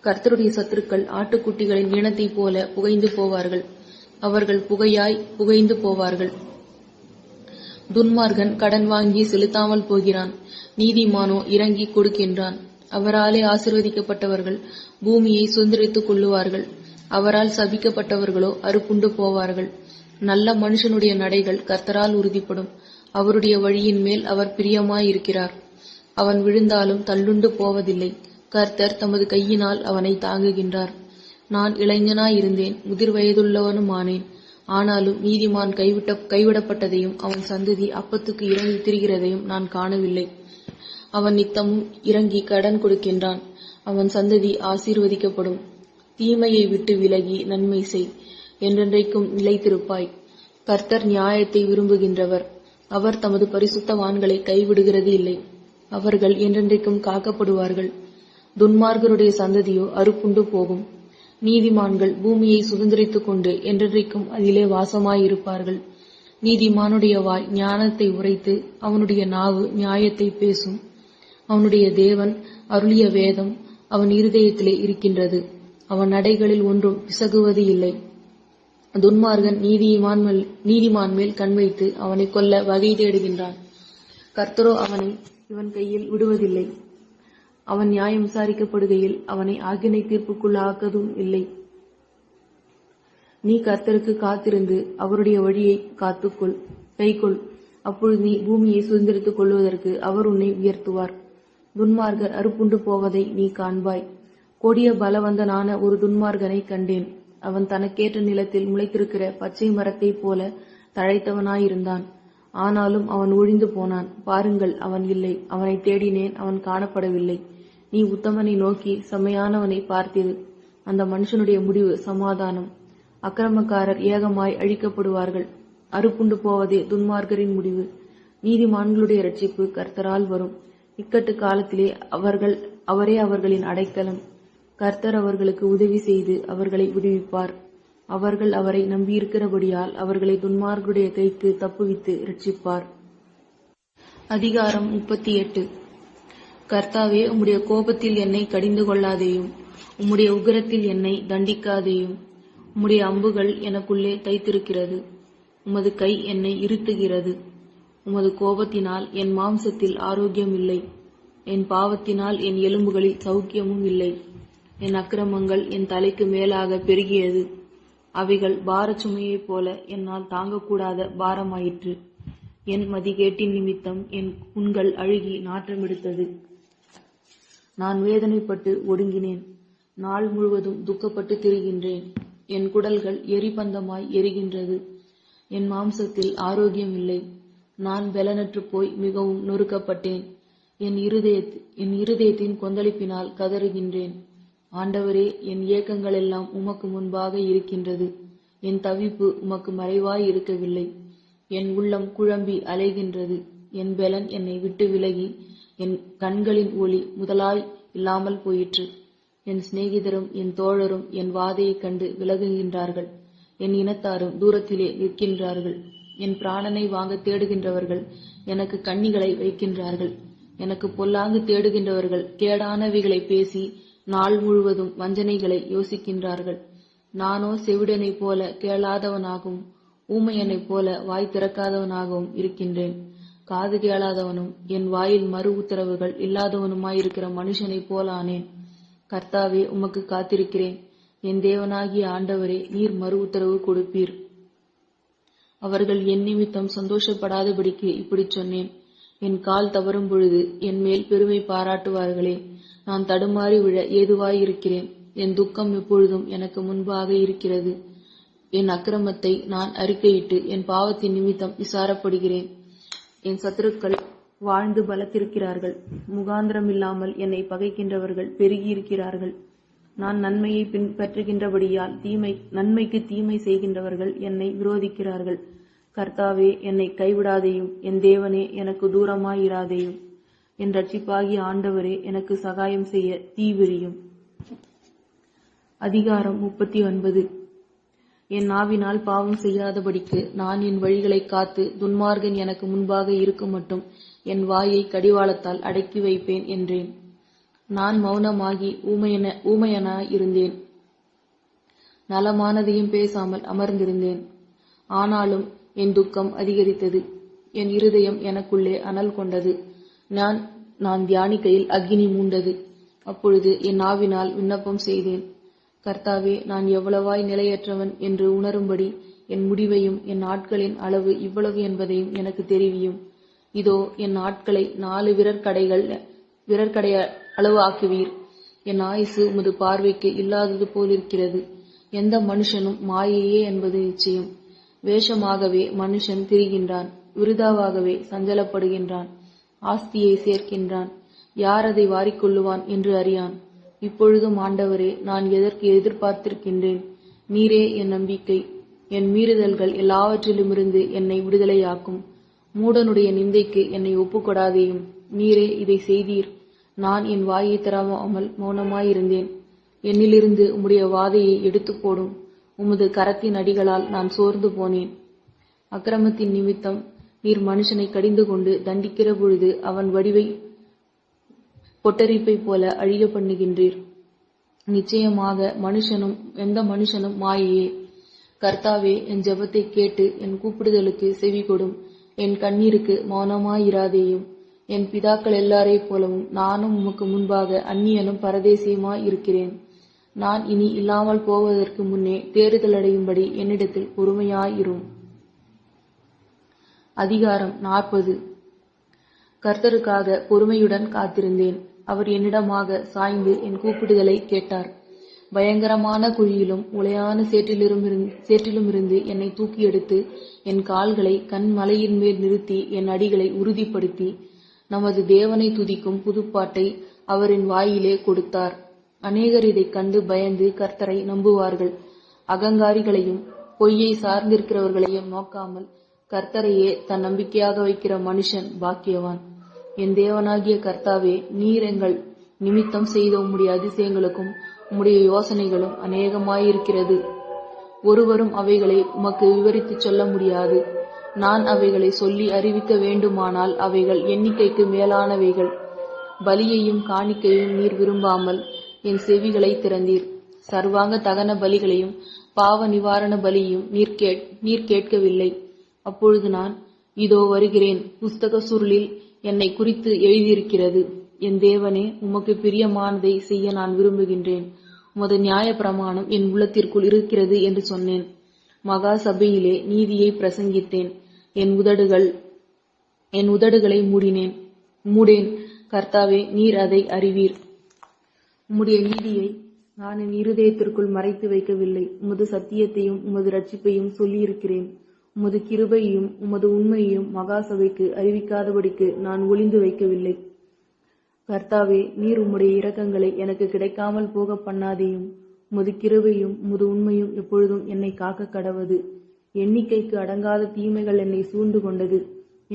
கர்த்தருடைய சத்துருக்கள் ஆட்டுக்குட்டிகளின் இனத்தைப் போல புகைந்து போவார்கள். அவர்கள் புகைந்து போவார்கள். துன்மார்கன் கடன் வாங்கி செலுத்தாமல் போகிறான். நீதிமானோ இறங்கி கொடுக்கின்றான். அவராலே ஆசீர்வதிக்கப்பட்டவர்கள் பூமியை சுதந்திரித்துக் கொள்ளுவார்கள். அவரால் சபிக்கப்பட்டவர்களோ அறுப்புண்டு போவார்கள். நல்ல மனுஷனுடைய நடைகள் கர்த்தரால் உறுதிப்படும். அவருடைய வழியின் மேல் அவர் பிரியமாயிருக்கிறார். அவன் விழுந்தாலும் தள்ளுண்டு போவதில்லை. கர்த்தர் தமது கையினால் அவனை தாங்குகின்றார். நான் இளைஞனாயிருந்தேன், முதிர் வயதுள்ளவனுமானேன். ஆனாலும் நீதிமான் கைவிடப்பட்டதையும் அவன் சந்ததி அப்பத்துக்கு இறங்கி திரிகிறதையும் நான் காணவில்லை. அவன் நித்தமும் இறங்கி கடன் கொடுக்கின்றான். அவன் சந்ததி ஆசீர்வதிக்கப்படும். தீமையை விட்டு விலகி நன்மை செய், என்றென்றைக்கும் நிலைத்திருப்பாய். கர்த்தர் நியாயத்தை விரும்புகின்றவர். அவர் தமது பரிசுத்தவான்களை கைவிடுகிறது இல்லை. அவர்கள் என்றென்றைக்கும் காக்கப்படுவார்கள். துன்மார்க்கருடைய சந்ததியோ அறுப்புண்டு போகும். நீதிமான்கள் பூமியை சுதந்திரித்துக் கொண்டு என்றென்றைக்கும் அதிலே வாசமாயிருப்பார்கள். நீதிமானுடைய வாய் ஞானத்தை உரைத்து அவனுடைய நாவு நியாயத்தை பேசும். அவனுடைய தேவன் அருளிய வேதம் அவன் இருதயத்திலே இருக்கின்றது. அவன் நடைகளில் ஒன்றும் பிசகுவது இல்லை. துன்மார்கன் நீதிமான் மேல் கண் வைத்து அவனை கொல்ல வகை தேடுகின்றான். கர்த்தரோ அவனை இவன் கையில் விடுவதில்லை. அவன் நியாயம் விசாரிக்கப்படுகையில் அவனை ஆக்கினை தீர்ப்புக்குள்ளாக்கதும் இல்லை. நீ கர்த்தருக்கு காத்திருந்து அவருடைய வழியை கைக்கொள். அப்பொழுது நீ பூமியை சுதந்திரித்துக் கொள்வதற்கு அவர் உன்னை உயர்த்துவார். துன்மார்கர் அறுப்புண்டு போவதை நீ காண்பாய். கொடிய பலவந்தனான ஒரு துன்மார்கனை கண்டேன். அவன் தனக்கேற்ற நிலத்தில் முளைத்திருக்கிற பச்சை மரத்தைப் போல தழைத்தவனாயிருந்தான். ஆனாலும் அவன் ஒழிந்து போனான். பாருங்கள், அவன் இல்லை. அவனை தேடினேன், அவன் காணப்படவில்லை. நீ உத்தமனை நோக்கி செம்மையானவனை பார்த்திரு. அந்த மனுஷனுடைய முடிவு சமாதானம். அக்கிரமக்காரர் ஏகமாய் அழிக்கப்படுவார்கள். அறுப்புண்டு போவதே துன்மார்கரின் முடிவு. நீதிமான்களுடைய இரட்சிப்பு கர்த்தரால் வரும். இக்கட்டு காலத்திலே அவரே அவர்களின் அடைக்கலம். கர்த்தர் அவர்களுக்கு உதவி செய்து அவர்களை விடுவிப்பார். அவர்கள் அவரை நம்பியிருக்கிறபடியால் அவர்களை துன்மார்க்கருடைய கைக்கு தப்புவித்து இரட்சிப்பார். அதிகாரம் 38. கர்த்தாவே, உம்முடைய கோபத்தில் என்னை கடிந்து கொள்ளாதேயும், உம்முடைய உக்கிரத்தில் என்னை தண்டிக்காதேயும். உம்முடைய அம்புகள் எனக்குள்ளே தைத்திருக்கிறது. உமது கை என்னை இருத்துகிறது. உமது கோபத்தினால் என் மாம்சத்தில் ஆரோக்கியம் இல்லை. என் பாவத்தினால் என் எலும்புகளில் சௌக்கியமும் இல்லை. என் அக்கிரமங்கள் என் தலைக்கு மேலாக பெருகியது. அவைகள் பாரச்சுமையைப் போல என்னால் தாங்கக்கூடாத பாரமாயிற்று. என் மதிகேட்டின் நிமித்தம் என் புண்கள் அழுகி நாற்றமெடுத்தது. நான் வேதனைப்பட்டு ஒடுங்கினேன். நாள் முழுவதும் துக்கப்பட்டு திரிகின்றேன். என் குடல்கள் எரிபந்தமாய் எரிகின்றது. என் மாம்சத்தில் ஆரோக்கியம் இல்லை. நான் பலனற்று போய் மிகவும் நொறுக்கப்பட்டேன். என் இருதயத்தின் கொந்தளிப்பினால் கதறுகின்றேன். ஆண்டவரே, என் ஏக்கங்களெல்லாம் உமக்கு முன்பாக இருக்கின்றது. என் தவிப்பு உமக்கு மறைவாய் இருக்கவில்லை. என் உள்ளம் குழம்பி அலைகின்றது. என் பெலன் என்னை விட்டு விலகி என் கண்களின் ஒளி முதலாய் இல்லாமல் போயிற்று. என் சிநேகிதரும் என் தோழரும் என் வாதையைக் கண்டு விலகுகின்றார்கள். என் இனத்தாரும் தூரத்திலே நிற்கின்றார்கள். என் பிராணனை வாங்க தேடுகின்றவர்கள் எனக்கு கண்ணிகளை வைக்கின்றார்கள். எனக்கு பொல்லாங்கு தேடுகின்றவர்கள் கேடானவைகளை பேசி நாள் முழுவதும் வஞ்சனைகளை யோசிக்கின்றார்கள். நானோ செவிடனைப் போல கேளாதவனாகவும் ஊமையனைப் போல வாய் திறக்காதவனாகவும் இருக்கின்றேன். காது கேளாதவனும் என் வாயில் மறு உத்தரவுகள் இல்லாதவனுமாயிருக்கிற மனுஷனைப் போலானேன். கர்த்தாவே, உமக்கு காத்திருக்கிறேன். என் தேவனாகிய ஆண்டவரே, நீர் மறு உத்தரவு கொடுப்பீர். அவர்கள் என் நிமித்தம் சந்தோஷப்படாதபடிக்கு இப்படிச் சொன்னேன். என் கால் தவறும் பொழுது என் மேல் பெருமை பாராட்டுவார்களே. நான் தடுமாறி விழ ஏதுவாயிருக்கிறேன். என் துக்கம் எப்பொழுதும் எனக்கு முன்பாக இருக்கிறது. என் அக்கிரமத்தை நான் அறிக்கையிட்டு என் பாவத்தின் நிமித்தம் விசாரப்படுகிறேன். என் சத்துருக்கள் வாழ்ந்து பலத்திருக்கிறார்கள். முகாந்திரமில்லாமல் என்னை பகைக்கின்றவர்கள் பெருகியிருக்கிறார்கள். நான் நன்மையை பின்பற்றுகின்றபடியால் நன்மைக்கு தீமை செய்கின்றவர்கள் என்னை விரோதிக்கிறார்கள். கர்த்தாவே, என்னை கைவிடாதேயும். என் தேவனே, எனக்கு தூரமாயிராதேயும். என் இரட்சிப்பாகிய ஆண்டவரே, எனக்கு சகாயம் செய்ய தீவிரியும். அதிகாரம் 39. என் நாவினால் பாவம் செய்யாதபடிக்கு நான் என் வழிகளை காத்து துன்மார்கன் எனக்கு முன்பாக இருக்கும் மட்டும் என் வாயை கடிவாளத்தால் அடக்கி வைப்பேன் என்றேன். நான் மௌனமாகி ஊமையனாய் இருந்தேன். நலமானதையும் பேசாமல் அமர்ந்திருந்தேன். ஆனாலும் என் துக்கம் அதிகரித்தது. என் இருதயம் எனக்குள்ளே அனல் கொண்டது. நான் தியானிக்கையில் அக்கினி மூண்டது. அப்பொழுது என் நாவினால் விண்ணப்பம் செய்தேன். கர்த்தாவே, நான் எவ்வளவாய் நிலையற்றவன் என்று உணரும்படி என் முடிவையும் என் நாட்களின் அளவு இவ்வளவு என்பதையும் எனக்கு தெரிவியும். இதோ, என் நாட்களை 4 விரற்கடை அளவு ஆக்குவீர். என் ஆயுசு உமது பார்வைக்கு இல்லாதது போலிருக்கிறது. எந்த மனுஷனும் மாயையே என்பது நிச்சயம். வேஷமாகவே மனுஷன் திரிகின்றான், விருதாவாகவே சஞ்சலப்படுகின்றான், ஆஸ்தியை சேர்க்கின்றான், யார் அதை வாரிக்கொள்ளுவான் என்று அறியான். இப்பொழுதும் ஆண்டவரே, நான் எதற்கு எதிர்பார்த்திருக்கின்றேன்? நீரே என் நம்பிக்கை. என் மீறுதல்கள் எல்லாவற்றிலுமிருந்து என்னை விடுதலையாக்கும். மூடனுடைய நிந்தைக்கு என்னை ஒப்புக்கொடாதேயும். நீரே இதை செய்தீர். நான் என் வாயை திறவாமல் மௌனமாயிருந்தேன். என்னிலிருந்து உம்முடைய வாதையை எடுத்து போடும். உமது கரத்தின் அடிகளால் நான் சோர்ந்து போனேன். அக்கிரமத்தின் நிமித்தம் நீர் மனுஷனை கடிந்து கொண்டு தண்டிக்கிற பொழுது அவன் வடிவை பொட்டரிப்பை போல அழிய பண்ணுகின்றீர். நிச்சயமாக எந்த மனுஷனும் மாயையே. கர்த்தாவே, என் ஜெபத்தை கேட்டு என் கூப்பிடுதலுக்கு செவி கொடும். என் கண்ணீருக்கு மௌனமாயிராதேயும். என் பிதாக்கள் எல்லாரை போலவும் நானும் உமக்கு முன்பாக அந்நியனும் பரதேசியுமாய் இருக்கிறேன். நான் இனி இல்லாமல் போவதற்கு முன்னே தேறுதலடையும்படி என்னிடத்தில் பொறுமையாயிரும். அதிகாரம் 40. கர்த்தருக்காக பொறுமையுடன் காத்திருந்தேன். அவர் என்னிடமாக சாய்ந்து என் கூப்பிடுதலை கேட்டார். பயங்கரமான குழியிலும் உளையான சேற்றிலுமிருந்து என்னை தூக்கி எடுத்து என் கால்களை கண்மலையின் மேல் நிறுத்தி என் அடிகளை உறுதிப்படுத்தி நமது தேவனை துதிக்கும் புதுப்பாட்டை அவரின் வாயிலே கொடுத்தார். அநேகர் இதைக் கண்டு பயந்து கர்த்தரை நம்புவார்கள். அகங்காரிகளையும் பொய்யை சார்ந்திருக்கிறவர்களையும் நோக்காமல் கர்த்தரையே தன் நம்பிக்கையாக வைக்கிற மனுஷன் பாக்கியவான். என் தேவனாகிய கர்த்தாவே, நீர் எங்கள் நிமித்தம் செய்த உம்முடைய அதிசயங்களுக்கும் உம்முடைய யோசனைகளும் அநேகமாயிருக்கிறது. ஒருவரும் அவைகளை உமக்கு விவரித்துச் சொல்ல முடியாது. நான் அவைகளை சொல்லி அறிவிக்க வேண்டுமானால் அவைகள் எண்ணிக்கைக்கு மேலானவைகள். பலியையும் காணிக்கையும் நீர் விரும்பாமல் என் செவிகளை திறந்தீர். சர்வாங்க தகன பலிகளையும் பாவ நிவாரண பலியையும் நீர் கேட்கவில்லை. அப்பொழுது நான், இதோ வருகிறேன், புஸ்தக சுருளில் என்னை குறித்து எழுதியிருக்கிறது. என் தேவனே, உமக்கு பிரியமானதை செய்ய நான் விரும்புகின்றேன். உமது நியாய பிரமாணம் என் உள்ளத்திற்குள் இருக்கிறது என்று சொன்னேன். மகா சபையிலே நீதியை பிரசங்கித்தேன். என் உதடுகளை மூடேன். கர்த்தாவே, நீர் அதை அறிவீர். உம்முடைய நீதியை நான் என் இருதயத்திற்குள் மறைத்து வைக்கவில்லை. உமது சத்தியத்தையும் உமது இரட்சிப்பையும் சொல்லியிருக்கிறேன். உமது கிருபையையும் உமது உண்மையையும் மகா சபைக்கு அறிவிக்காதபடிக்கு நான் ஒளிந்து வைக்கவில்லை. கர்த்தாவே, நீர் உம்முடைய இரக்கங்களை எனக்கு கிடைக்காமல் போக பண்ணாதேயும். உமது கிருபையும் உமது உண்மையும் எப்பொழுதும் என்னை காக்க கடவது. எண்ணிக்கைக்கு அடங்காத தீமைகள் என்னை சூழ்ந்து கொண்டது.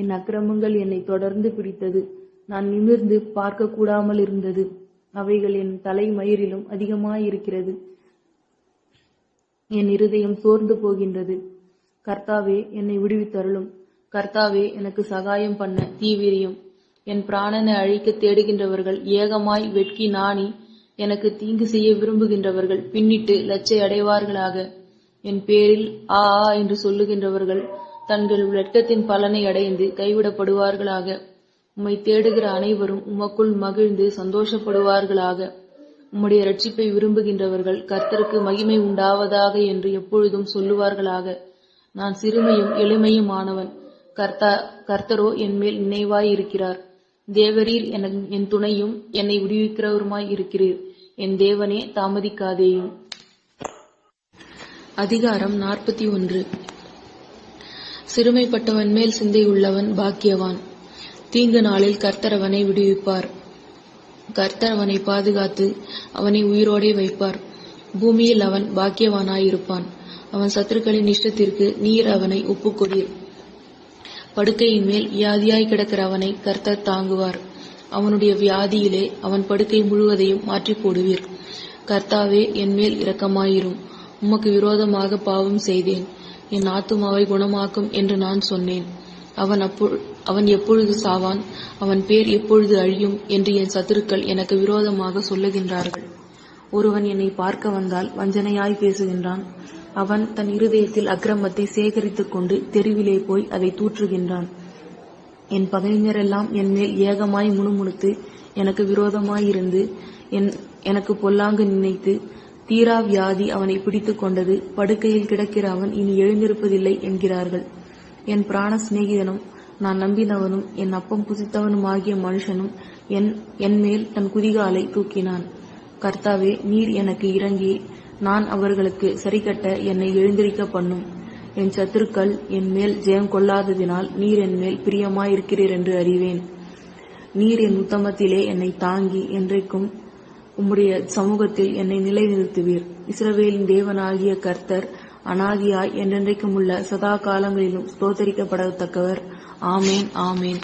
என் அக்கிரமங்கள் என்னை தொடர்ந்து பிடித்தது. நான் நிமிர்ந்து பார்க்க கூடாமல் இருந்தது. அவைகள் என் தலைமயிரிலும் அதிகமாயிருக்கிறது. என் இருதயம் சோர்ந்து போகின்றது. கர்த்தாவே, என்னை விடுவித்தருளும். கர்த்தாவே, எனக்கு சகாயம் பண்ண தீவிரியும். என் பிராணனை அழிக்க தேடுகின்றவர்கள் ஏகமாய் வெட்கி நாணி எனக்கு தீங்கு செய்ய விரும்புகின்றவர்கள் பின்னிட்டு லச்சை அடைவார்களாக. என் பேரில் ஆ என்று சொல்லுகின்றவர்கள் தங்கள் வெட்கத்தின் பலனை அடைந்து கைவிடப்படுவார்களாக. உம்மை தேடுகிற அனைவரும் உமக்குள் மகிழ்ந்து சந்தோஷப்படுவார்களாக. உம்முடைய இரட்சிப்பை விரும்புகின்றவர்கள் கர்த்தருக்கு மகிமை உண்டாவதாக என்று எப்பொழுதும் சொல்லுவார்களாக. நான் சிறுமையும் எளிமையுமானவன். கர்த்தரோ என் மேல் நினைவாய் இருக்கிறார். தேவரீர் என் துணையும் என்னை விடுவிக்கிறவருமாய் இருக்கிறீர். என் தேவனே, தாமதிக்காதேயும். அதிகாரம் 41. சிறுமைப்பட்டவன் மேல் சிந்தை உள்ளவன் பாக்கியவான். தீங்கு நாளில் கர்த்தர் அவனை விடுவிப்பார். கர்த்தர் அவனை பாதுகாத்து அவனை உயிரோடே வைப்பார். பூமியில் அவன் பாக்கியவானாயிருப்பான். அவன் சத்துருக்களின் இஷ்டத்திற்கு நீர் அவனை ஒப்புக்கொடீர். படுக்கையின் மேல் வியாதியாய் கிடக்கிற அவனை கர்த்தர் தாங்குவார். அவனுடைய வியாதியிலே அவன் படுக்கை முழுவதையும் மாற்றி போடுவீர். கர்த்தாவே, என் மேல் இரக்கமாயிரும். உமக்கு விரோதமாக பாவம் செய்தேன். என் ஆத்துமாவை குணமாக்கும் என்று நான் சொன்னேன். அவன் எப்பொழுது சாவான்? அவன் பேர் எப்பொழுது அழியும் என்று என் சத்துருக்கள் எனக்கு விரோதமாக சொல்லுகின்றார்கள். ஒருவன் என்னை பார்க்க வந்தால் வஞ்சனையாய் பேசுகின்றான். அவன் தன் இருதயத்தில் அக்கிரமத்தை சேகரித்துக் கொண்டு தெருவிலே போய் அதை தூற்றுகின்றான். என் பகைஞரெல்லாம் என் மேல் ஏகமாய் முணுமுணுத்து எனக்கு விரோதமாயிருந்து எனக்கு பொல்லாங்கு நினைத்து, தீரா வியாதி அவனை பிடித்துக் கொண்டது, படுக்கையில் கிடக்கிற அவன் இனி எழுந்திருப்பதில்லை என்கிறார்கள். என் பிராண சிநேகிதனும் நான் நம்பினவனும் என் அப்பம் புசித்தவனுமாகிய மனுஷனும் என் மேல் தன் குதிகாலை தூக்கினான். கர்த்தாவே, நீர் எனக்கு இறங்கி நான் அவர்களுக்கு சரிக்கட்ட என்னை எழுந்திருக்க பண்ணும். என் சத்துருக்கள் என் மேல் ஜெயம் கொள்ளாததினால் நீர் என் மேல் பிரியமாயிருக்கிறீர் என்று அறிவேன். நீர் என் உத்தமத்திலே என்னை தாங்கி என்றைக்கும் உம்முடைய சமூகத்தில் என்னை நிலைநிறுத்துவீர். இஸ்ரவேலின் தேவனாகிய கர்த்தர் அநாதியாய் என்றென்றைக்கும் உள்ள சதா காலங்களிலும் ஸ்தோத்தரிக்கப்படத்தக்கவர். ஆமேன், ஆமேன்.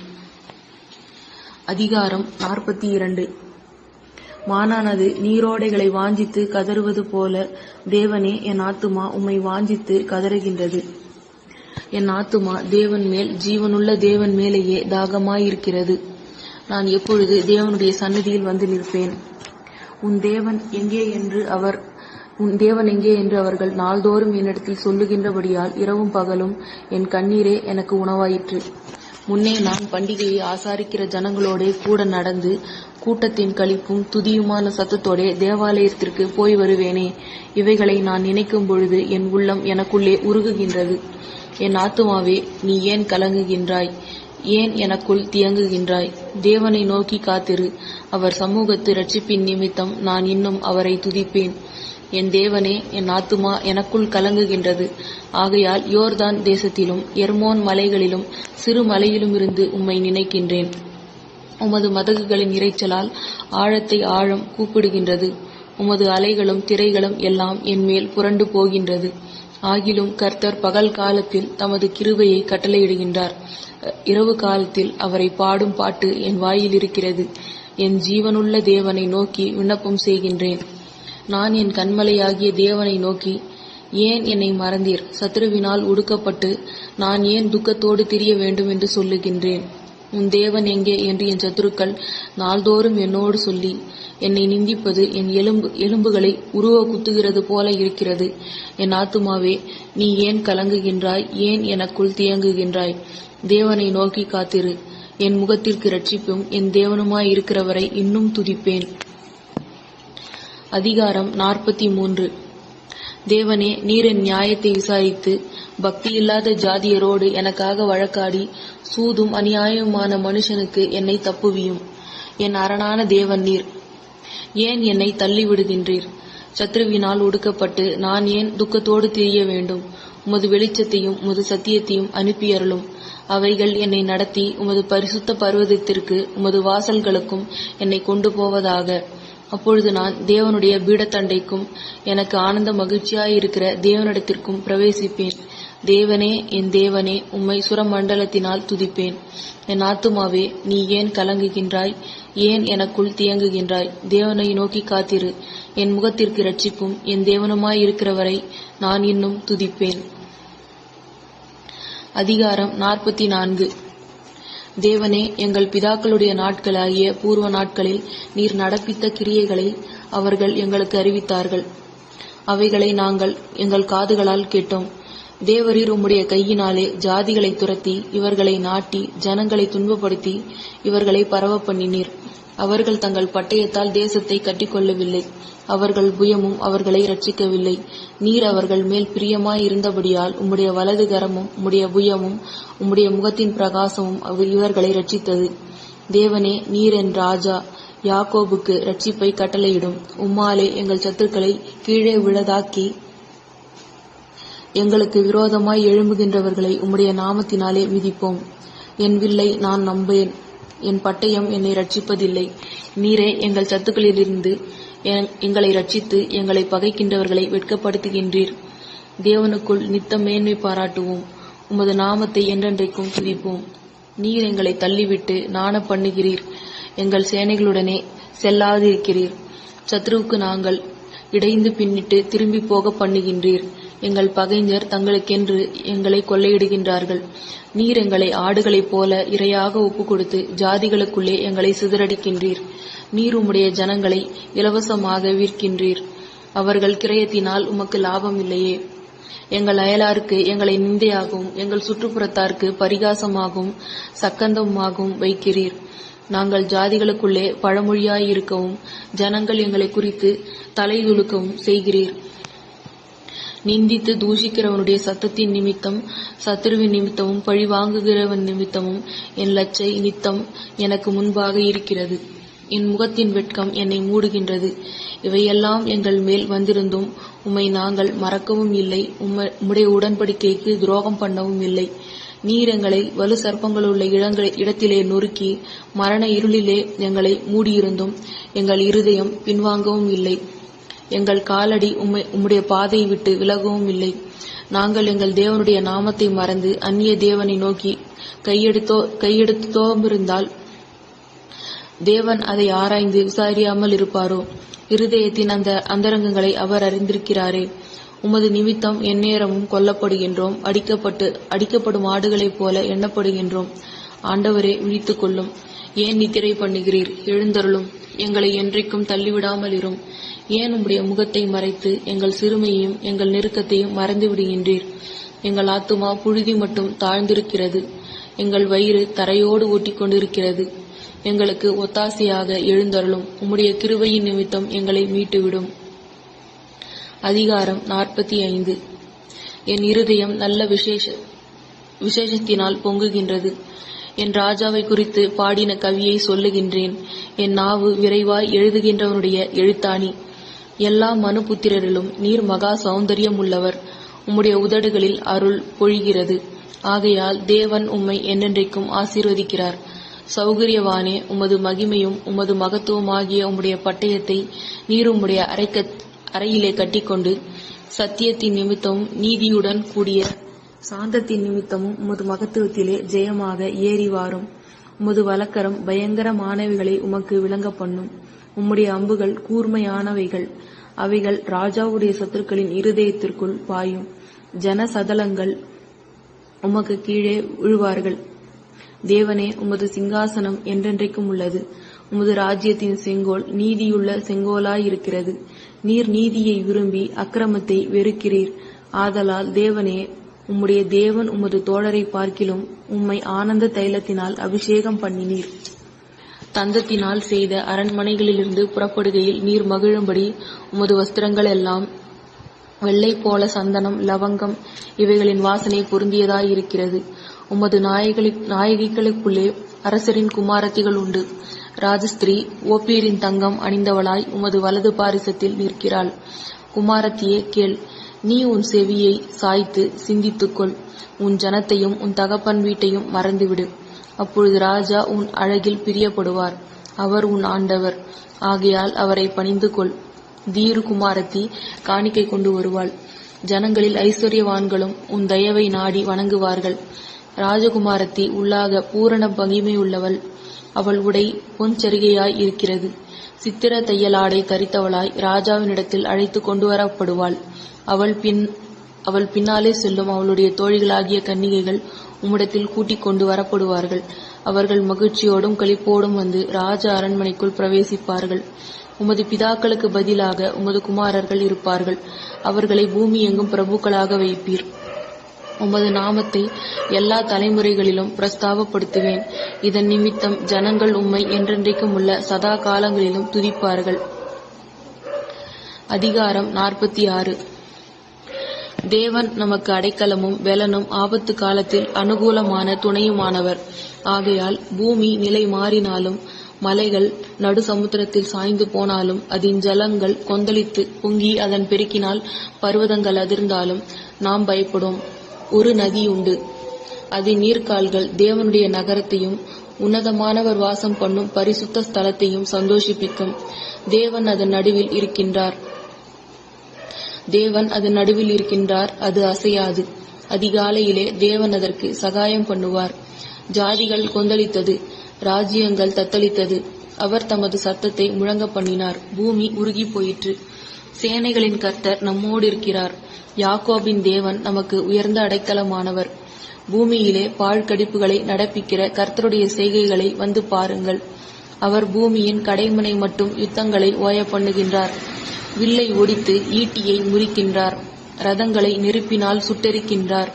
அதிகாரம் 42. மானானது நீரோடைகளை வாஞ்சித்து கதறுவது போல தேவனே, என் ஆத்துமா உம்மை வாஞ்சித்து கதறுகின்றது. என் ஆத்துமா தேவன் மேல், ஜீவனுள்ள தேவன் மேலேயே தாகமாயிருக்கிறது. நான் எப்பொழுது தேவனுடைய சந்நிதியில் வந்து நிற்பேன்? உன் தேவன் எங்கே என்று அவர்கள் நாள்தோறும் என்னிடத்தில் சொல்லுகின்றபடியால் இரவும் பகலும் என் கண்ணீரே எனக்கு உணவாயிற்று. முன்னே நான் பண்டிகையை ஆசாரிக்கிற ஜனங்களோடே கூட நடந்து கூட்டத்தின் களிப்பும் துதியுமான சத்தத்தோடே தேவாலயத்திற்கு போய் வருவேனே. இவைகளை நான் நினைக்கும் பொழுது என் உள்ளம் எனக்குள்ளே உருகுகின்றது. என் ஆத்துமாவே, நீ ஏன் கலங்குகின்றாய்? ஏன் எனக்குள் தியங்குகின்றாய்? தேவனை நோக்கி காத்திரு. அவர் சமூகத்து இரட்சிப்பின் நிமித்தம் நான் இன்னும் அவரை துதிப்பேன். என் தேவனே, என் ஆத்துமா எனக்குள் கலங்குகின்றது. ஆகையால் யோர்தான் தேசத்திலும் எர்மோன் மலைகளிலும் சிறு மலையிலுமிருந்து உம்மை நினைக்கின்றேன். உமது மதகுகளின் இரைச்சலால் ஆழத்தை ஆழம் கூப்பிடுகின்றது. உமது அலைகளும் திரைகளும் எல்லாம் என் மேல் புரண்டு போகின்றது. ஆகிலும் கர்த்தர் பகல் காலத்தில் தமது கிருபையை கட்டளையிடுகின்றார். இரவு காலத்தில் அவரை பாடும் பாட்டு என் வாயில் இருக்கிறது. என் ஜீவனுள்ள தேவனை நோக்கி விண்ணப்பம் செய்கின்றேன். நான் என் கன்மலையாகிய தேவனை நோக்கி, ஏன் என்னை மறந்தீர்? சத்துருவினால் உடுக்கப்பட்டு நான் ஏன் துக்கத்தோடு திரிய வேண்டும் என்று சொல்லுகின்றேன். உன் தேவன் எங்கே என்று என் சத்துருக்கள் நாள்தோறும் என்னோடு சொல்லி என்னை நிந்திப்பது என் எலும்புகளை உருவ குத்துகிறது போல இருக்கிறது. என் ஆத்துமாவே, நீ ஏன் கலங்குகின்றாய்? ஏன் எனக்குள் தியங்குகின்றாய்? தேவனை நோக்கி காத்திரு. என் முகத்திற்கு இரட்சிப்பும் என் தேவனுமாய் இருக்கிறவரை இன்னும் துதிப்பேன். அதிகாரம் 43. தேவனே, நீர் என் நியாயத்தை விசாரித்து பக்தியில்லாத ஜாதியரோடு எனக்காக வழக்காடி சூதும் அநியாயமான மனுஷனுக்கு என்னை தப்புவியும். என் அரணான தேவன் நீர். ஏன் என்னை தள்ளிவிடுகின்றீர்? சத்ருவினால் ஒடுக்கப்பட்டு நான் ஏன் துக்கத்தோடு திரிய வேண்டும்? உமது வெளிச்சத்தையும் உமது சத்தியத்தையும் அனுப்பியருளும். அவைகள் என்னை நடத்தி உமது பரிசுத்த பர்வதத்திற்கு உமது வாசல்களுக்கும் என்னை கொண்டு போவதாக. அப்பொழுது நான் தேவனுடைய பீடத்தண்டைக்கும் எனக்கு ஆனந்த மகிழ்ச்சியாயிருக்கிற தேவனிடத்திற்கும் பிரவேசிப்பேன். தேவனே, என் தேவனே, உம்மை சுரமண்டலத்தினால் துதிப்பேன். என் ஆத்துமாவே, நீ ஏன் கலங்குகின்றாய்? ஏன் எனக்குள் தியங்குகின்றாய்? தேவனை நோக்கி காத்திரு. என் முகத்திற்கு இரட்சிப்பும் என் தேவனுமாயிருக்கிறவரை நான் இன்னும் துதிப்பேன். அதிகாரம் 44. தேவனே, எங்கள் பிதாக்களுடைய நாட்களாகிய பூர்வ நாட்களில் நீர் நடப்பித்த கிரியைகளை அவர்கள் எங்களுக்கு அறிவித்தார்கள். அவைகளை நாங்கள் எங்கள் காதுகளால் கேட்டோம். தேவரீர் உம்முடைய கையினாலே ஜாதிகளை துரத்தி இவர்களை நாட்டி ஜனங்களை துன்பப்படுத்தி இவர்களை பரவ பண்ணினீர். அவர்கள் தங்கள் பட்டயத்தால் தேசத்தை கட்டிக்கொள்ளவில்லை. அவர்கள் புயமும் அவர்களை இரட்சிக்கவில்லை. நீர் அவர்கள் மேல் பிரியமாயிருந்தபடியால் உம்முடைய வலது கரமும் உம்முடைய புயமும் உம்முடைய முகத்தின் பிரகாசமும் இவர்களை இரட்சித்தது. தேவனே, நீர் என் ராஜா. யாக்கோபுக்கு இரட்சிப்பை கட்டளையிடும். உம்மாலே எங்கள் சத்துருக்களை கீழே விழதாக்கி எங்களுக்கு விரோதமாய் எழும்புகின்றவர்களை உம்முடைய நாமத்தினாலே மிதிப்போம். என் வில்லை நான் நம்பேன். என் பட்டயம் என்னை ரட்சிப்பதில்லை. நீரே எங்கள் சத்துக்களிலிருந்து எங்களை ரட்சித்து எங்களை பகைக்கின்றவர்களை வெட்கப்படுத்துகின்றீர். தேவனுக்குள் நித்தம் மேன்மை பாராட்டுவோம். உமது நாமத்தை என்றென்றைக்கும் துதிப்போம். நீர் எங்களை தள்ளிவிட்டு நாண பண்ணுகிறீர். எங்கள் சேனைகளுடனே செல்லாதிருக்கிறீர். சத்ருவுக்கு நாங்கள் இடைந்து பின்னிட்டு திரும்பி போக பண்ணுகின்றீர். எங்கள் பகைஞர் தங்களுக்கென்று எங்களை கொள்ளையிடுகின்றார்கள். நீர் எங்களை ஆடுகளைப் போல இரையாக ஒப்புக் கொடுத்து ஜாதிகளுக்குள்ளே எங்களை சிதறடிக்கின்றீர். நீர் உம்முடைய ஜனங்களை இலவசமாக விற்கின்றீர். அவர்கள் கிரயத்தினால் உமக்கு லாபம் இல்லையே. எங்கள் அயலாருக்கு எங்களை நிந்தையாகவும் எங்கள் சுற்றுப்புறத்தாருக்கு பரிகாசமாகவும் சக்கந்தமாகவும் வைக்கிறீர். நாங்கள் ஜாதிகளுக்குள்ளே பழமொழியாயிருக்கவும் ஜனங்கள் எங்களை குறித்து தலைதுலுக்கவும் செய்கிறீர். நிந்தித்து தூஷிக்கிறவனுடைய சத்தத்தின் நிமித்தம் சத்துருவின் நிமித்தமும் பழி வாங்குகிறவன் நிமித்தமும் என் லச்சை நித்தம் எனக்கு முன்பாக இருக்கிறது. என் முகத்தின் வெட்கம் என்னை மூடுகின்றது. இவையெல்லாம் எங்கள் மேல் வந்திருந்தும் உம்மை நாங்கள் மறக்கவும் இல்லை, உம்முடைய உடன்படிக்கைக்கு துரோகம் பண்ணவும் இல்லை. நீர் எங்களை வலு சர்ப்பங்களுள்ள இடத்திலே நொறுக்கி மரண இருளிலே எங்களை மூடியிருந்தும் எங்கள் இருதயம் பின்வாங்கவும் இல்லை. எங்கள் காலடி உம்முடைய பாதையை விட்டு விலகவும் இல்லை. நாங்கள் எங்கள் தேவனுடைய நாமத்தை மறந்து அந்நிய தேவனை நோக்கி கையெடுத்தோமிருந்தால் தேவன் அதை ஆராய்ந்து விசாரியாமல் இருப்பாரோ? இருதயத்தின் அந்த அந்தரங்கங்களை அவர் அறிந்திருக்கிறாரே. உமது நிமித்தம் எந்நேரமும் கொல்லப்படுகின்றோம், அடிக்கப்படும் ஆடுகளைப் போல எண்ணப்படுகின்றோம். ஆண்டவரே, விழித்துக் கொள்ளும். ஏன் நித்திரை பண்ணுகிறீர்? எழுந்தருளும். எங்களை என்றைக்கும் தள்ளிவிடாமல் இரும். ஏன் உம்முடைய முகத்தை மறைத்து எங்கள் சிறுமையையும் எங்கள் நெருக்கத்தையும் மறந்து விடுகின்றீர்? எங்கள் ஆத்துமா புழுதி மட்டும் தாழ்ந்திருக்கிறது, எங்கள் வயிறு தரையோடு ஒட்டிக்கொண்டிருக்கிறது. எங்களுக்கு ஒத்தாசையாக எழுந்தருளும். உம்முடைய கிருபையின் நிமித்தம் எங்களை மீட்டுவிடும். அதிகாரம் 45. என் இருதயம் நல்ல விசேஷத்தினால் பொங்குகின்றது. என் ராஜாவை குறித்து பாடின கவியை சொல்லுகின்றேன். என் நாவு விரைவாய் எழுதுகின்றவனுடைய எழுத்தாணி. எல்லா மனுபுத்திரரிலும் நீர் மகா சௌந்தரியம் உள்ளவர். உம்முடைய உதடுகளில் அருள் பொழிகிறது. ஆகையால் தேவன் உம்மை என்றென்றைக்கும் ஆசீர்வதிக்கிறார். சௌகரியவானே, உமது மகிமையும் உமது மகத்துவமாகிய உம்முடைய பட்டயத்தை நீர் உம்முடைய அறையிலே கட்டிக்கொண்டு சத்தியத்தின் நிமித்தமும் நீதியுடன் கூடிய சாந்தத்தின் நிமித்தமும் உமது மகத்துவத்திலே ஜெயமாக ஏறி வாரும். உமது வலக்கரம் பயங்கரமானவைகளை உமக்கு விளங்க பண்ணும். உம்முடைய அம்புகள் கூர்மையானவைகள். அவைகள் ராஜாவுடைய சத்துருக்களின் இருதயத்திற்குள் பாயும். ஜன சதலங்கள் உமக்கு கீழே விழுவார்கள். தேவனே, உமது சிங்காசனம் என்றென்றைக்கும் உள்ளது. உமது ராஜ்யத்தின் செங்கோல் நீதியுள்ள செங்கோலாயிருக்கிறது. நீர் நீதியை விரும்பி அக்கிரமத்தை வெறுக்கிறீர். ஆதலால் தேவனே, உம்முடைய தேவன் உமது தோழரை பார்க்கிலும் உம்மை ஆனந்த தைலத்தினால் அபிஷேகம் பண்ணினீர். தந்தத்தினால் செய்த அரண்மனைகளிலிருந்து புறப்படுகையில் நீர் மகிழும்படி உமது வஸ்திரங்கள் எல்லாம் வெள்ளை போல சந்தனம், லவங்கம் இவைகளின் வாசனை பொருந்தியதாயிருக்கிறது. உமது நாயகிகளுக்குள்ளே அரசரின் குமாரத்திகள் உண்டு. ராஜஸ்திரீ ஓப்பீரின் தங்கம் அணிந்தவளாய் உமது வலது பாரிசத்தில் நிற்கிறாள். குமாரத்தியே, கேள். நீ உன் செவியை சாய்த்து சிந்தித்துக்கொள். உன் ஜனத்தையும் உன் தகப்பன் வீட்டையும் மறந்துவிடு. அப்பொழுது ராஜா உன் அழகில் பிரியப்படுவார். அவர் உன் ஆண்டவர். ஆகையால் அவரை பணிந்து கொள். தீரு குமாரத்தி காணிக்கை கொண்டு வருவாள். ஜனங்களில் ஐஸ்வர்யவான்களும் உன் தயவை நாடி வணங்குவார்கள். ராஜகுமாரத்தி உள்ளாக பூரண மகிமையுள்ளவள். அவள் உடை பொன் சரிகையாய் இருக்கிறது. சித்திர தையலாடை தரித்தவளாய் ராஜாவினிடத்தில் அழைத்து கொண்டு வரப்படுவாள். அவள் பின்னாலே செல்லும் அவளுடைய தோழிகளாகிய கன்னிகைகள் உம்மிடத்தில் கூட்டிக் கொண்டு வரப்படுவார்கள். அவர்கள் மகிழ்ச்சியோடும் களிப்போடும் வந்து ராஜ அரண்மனைக்குள் பிரவேசிப்பார்கள். உமது பிதாக்களுக்கு பதிலாக உமது குமாரர்கள் இருப்பார்கள். அவர்களை பூமி எங்கும் பிரபுக்களாக வைப்பீர். உமது நாமத்தை எல்லா தலைமுறைகளிலும் பிரஸ்தாபப்படுத்துவேன். இதன் நிமித்தம் ஜனங்கள் உம்மை என்றென்றைக்கும் உள்ள சதா காலங்களிலும் துதிப்பார்கள். அதிகாரம் 46. தேவன் நமக்கு அடைக்கலமும் பெலனும் ஆபத்து காலத்தில் அனுகூலமான துணையுமானவர். ஆகையால் பூமி நிலை மாறினாலும் மலைகள் நடு சமுத்திரத்தில் சாய்ந்து போனாலும் அதன் ஜலங்கள் கொந்தளித்து பொங்கி அதன் பெருக்கினால் பர்வதங்கள் அதிர்ந்தாலும் நாம் பயப்படும். ஒரு நதி உண்டு, அதன் நீர்க்கால்கள் தேவனுடைய நகரத்தையும் உன்னதமானவர் வாசம் பண்ணும் பரிசுத்த ஸ்தலத்தையும் சந்தோஷிப்பிக்கும். தேவன் அதன் நடுவில் இருக்கின்றார். அது அசையாது. அதிகாலையிலே தேவன் அதற்கு சகாயம் பண்ணுவார். ஜாதிகள் கொந்தளித்தது, ராஜ்யங்கள் தத்தளித்தது. அவர் தமது சத்தத்தை முழங்க பண்ணினார். பூமி உருகி போயிற்று. சேனைகளின் கர்த்தர் நம்மோடு இருக்கிறார். யாக்கோபின் தேவன் நமக்கு உயர்ந்த அடைக்கலமானவர். பூமியிலே பாழ்கடிப்புகளை நடப்பிக்கிற கர்த்தருடைய செய்கைகளை வந்து பாருங்கள். அவர் பூமியின் கடைமனை மட்டும் யுத்தங்களை ஓய பண்ணுகின்றார். வில்லை ஒடித்து ஈட்டியை முறிக்கின்றார். ரதங்களை நெருப்பினால் சுட்டெரிக்கின்றார்.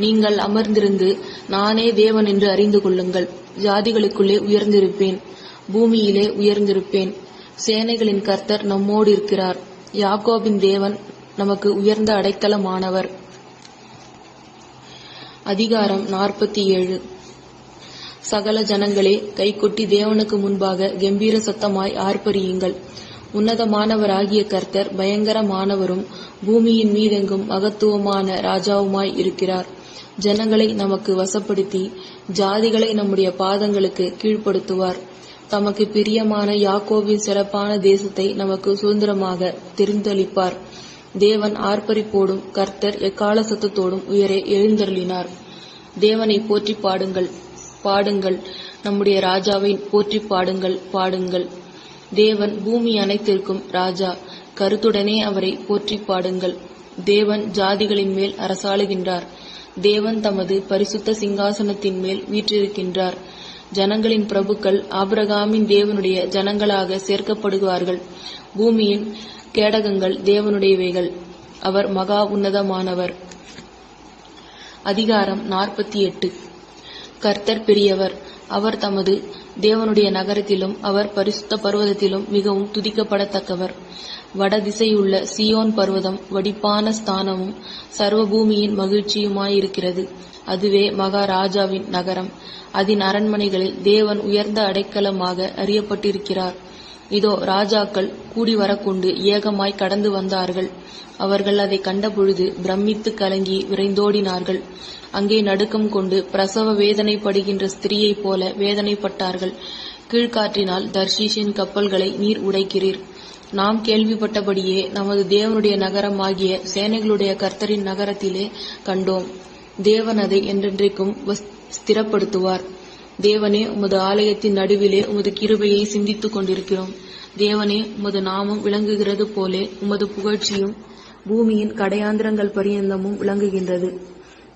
நீங்கள் அமர்ந்திருந்து நானே தேவன் என்று அறிந்து கொள்ளுங்கள். ஜாதிகளுக்குள்ளே உயர்ந்திருப்பேன், பூமியிலே உயர்ந்திருப்பேன். சேனைகளின் கர்த்தர் நம்மோடு இருக்கிறார். யாக்கோபின் தேவன் நமக்கு உயர்ந்த அடைக்கலமானவர். அதிகாரம் 47. சகல ஜனங்களே, கைகொட்டி தேவனுக்கு முன்பாக கம்பீர சத்தமாய் ஆர்ப்பரியுங்கள். உன்னதமானவராகிய கர்த்தர் பயங்கரமானவரும் பூமியின் மீதெங்கும் மகத்துவமான ராஜாவுமாய் இருக்கிறார். ஜனங்களை நமக்கு வசப்படுத்தி ஜாதிகளை நம்முடைய பாதங்களுக்கு கீழ்ப்படுத்துவார். தமக்கு பிரியமான யாக்கோபின் சிறப்பான தேசத்தை நமக்கு சுதந்திரமாக தெரிந்தளிப்பார். தேவன் ஆர்ப்பரிப்போடும் கர்த்தர் எக்கால சத்தத்தோடும் உயரே எழுந்தருளினார். தேவனை போற்றி பாடுங்கள், பாடுங்கள். நம்முடைய ராஜாவை போற்றி பாடுங்கள், பாடுங்கள். தேவன் பூமி அனைத்திற்கும் ராஜா. கருத்துடனே அவரை போற்றி பாடுங்கள். தேவன் ஜாதிகளின் மேல் அரசாளுகின்றார். தேவன் தமது பரிசுத்த சிங்காசனத்தின் மேல் வீற்றிருக்கின்றார். ஜனங்களின் பிரபுக்கள் ஆபிரகாமின் தேவனுடைய ஜனங்களாக சேர்க்கப்படுவார்கள். பூமியின் கேடகங்கள் தேவனுடையவைகள். அவர் மகா உன்னதமானவர். அதிகாரம் 48. கர்த்தர் பெரியவர். அவர் தமது தேவனுடைய நகரத்திலும் அவர் பரிசுத்த பர்வதத்திலும் மிகவும் துதிக்கப்படத்தக்கவர். வடதிசையுள்ள சீயோன் பர்வதம் வடிப்பான ஸ்தானமும் சர்வபூமியின் மகிழ்ச்சியுமாயிருக்கிறது. அதுவே மகாராஜாவின் நகரம். அதன் அரண்மனைகளில் தேவன் உயர்ந்த அடைக்கலமாக அறியப்பட்டிருக்கிறார். இதோ ராஜாக்கள் கூடி வரக்கொண்டு ஏகமாய் கடந்து வந்தார்கள். அவர்கள் அதை கண்டபொழுது பிரமித்து கலங்கி விரைந்தோடினார்கள். அங்கே நடுக்கம் கொண்டு பிரசவ வேதனைப்படுகின்ற ஸ்திரீயைப் போல வேதனைப்பட்டார்கள். கீழ்காற்றினால் தர்ஷீஷின் கப்பல்களை நீர் உடைக்கிறீர். நாம் கேள்விப்பட்டபடியே நமது தேவனுடைய நகரமாகிய சேனைகளுடைய கர்த்தரின் நகரத்திலே கண்டோம். தேவன் அதை என்றென்றைக்கும் ஸ்திரப்படுத்துவார். தேவனே, உமது ஆலயத்தின் நடுவிலே உமது கிருபையை சிந்தித்துக் கொண்டிருக்கிறோம். தேவனே, உமது நாமம் விளங்குகிறது போலே உமது புகழ்ச்சியும் பூமியின் கடையாந்திரங்கள் பரியந்தமும் விளங்குகின்றது.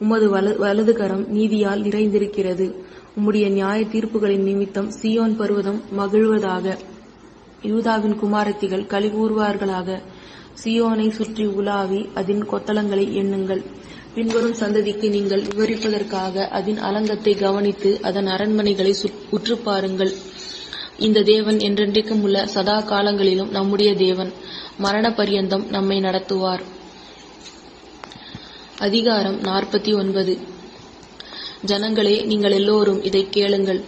உமது வலது கரம் நீதியால் நிறைந்திருக்கிறது. உம்முடைய நியாய தீர்ப்புகளின் நிமித்தம் சீயோன் பர்வதம் மகிழ்வதாக. யூதாவின் குமாரத்திகள் களிகூறுவார்களாக. சீயோனை சுற்றி உலாவி அதன் கொத்தளங்களை எண்ணுங்கள். பின்வரும் சந்ததிக்கு நீங்கள் விவரிப்பதற்காக அதன் அலங்கத்தை கவனித்து அதன் அரண்மனைகளை உற்று பாருங்கள். இந்த தேவன் என்றென்றைக்கும் உள்ள சதா காலங்களிலும் நம்முடைய தேவன். மரண பரியந்தம் நம்மை நடத்துவார். அதிகாரம் 49. ஜனங்களே, நீங்கள் எல்லோரும் இதை கேளுங்கள்.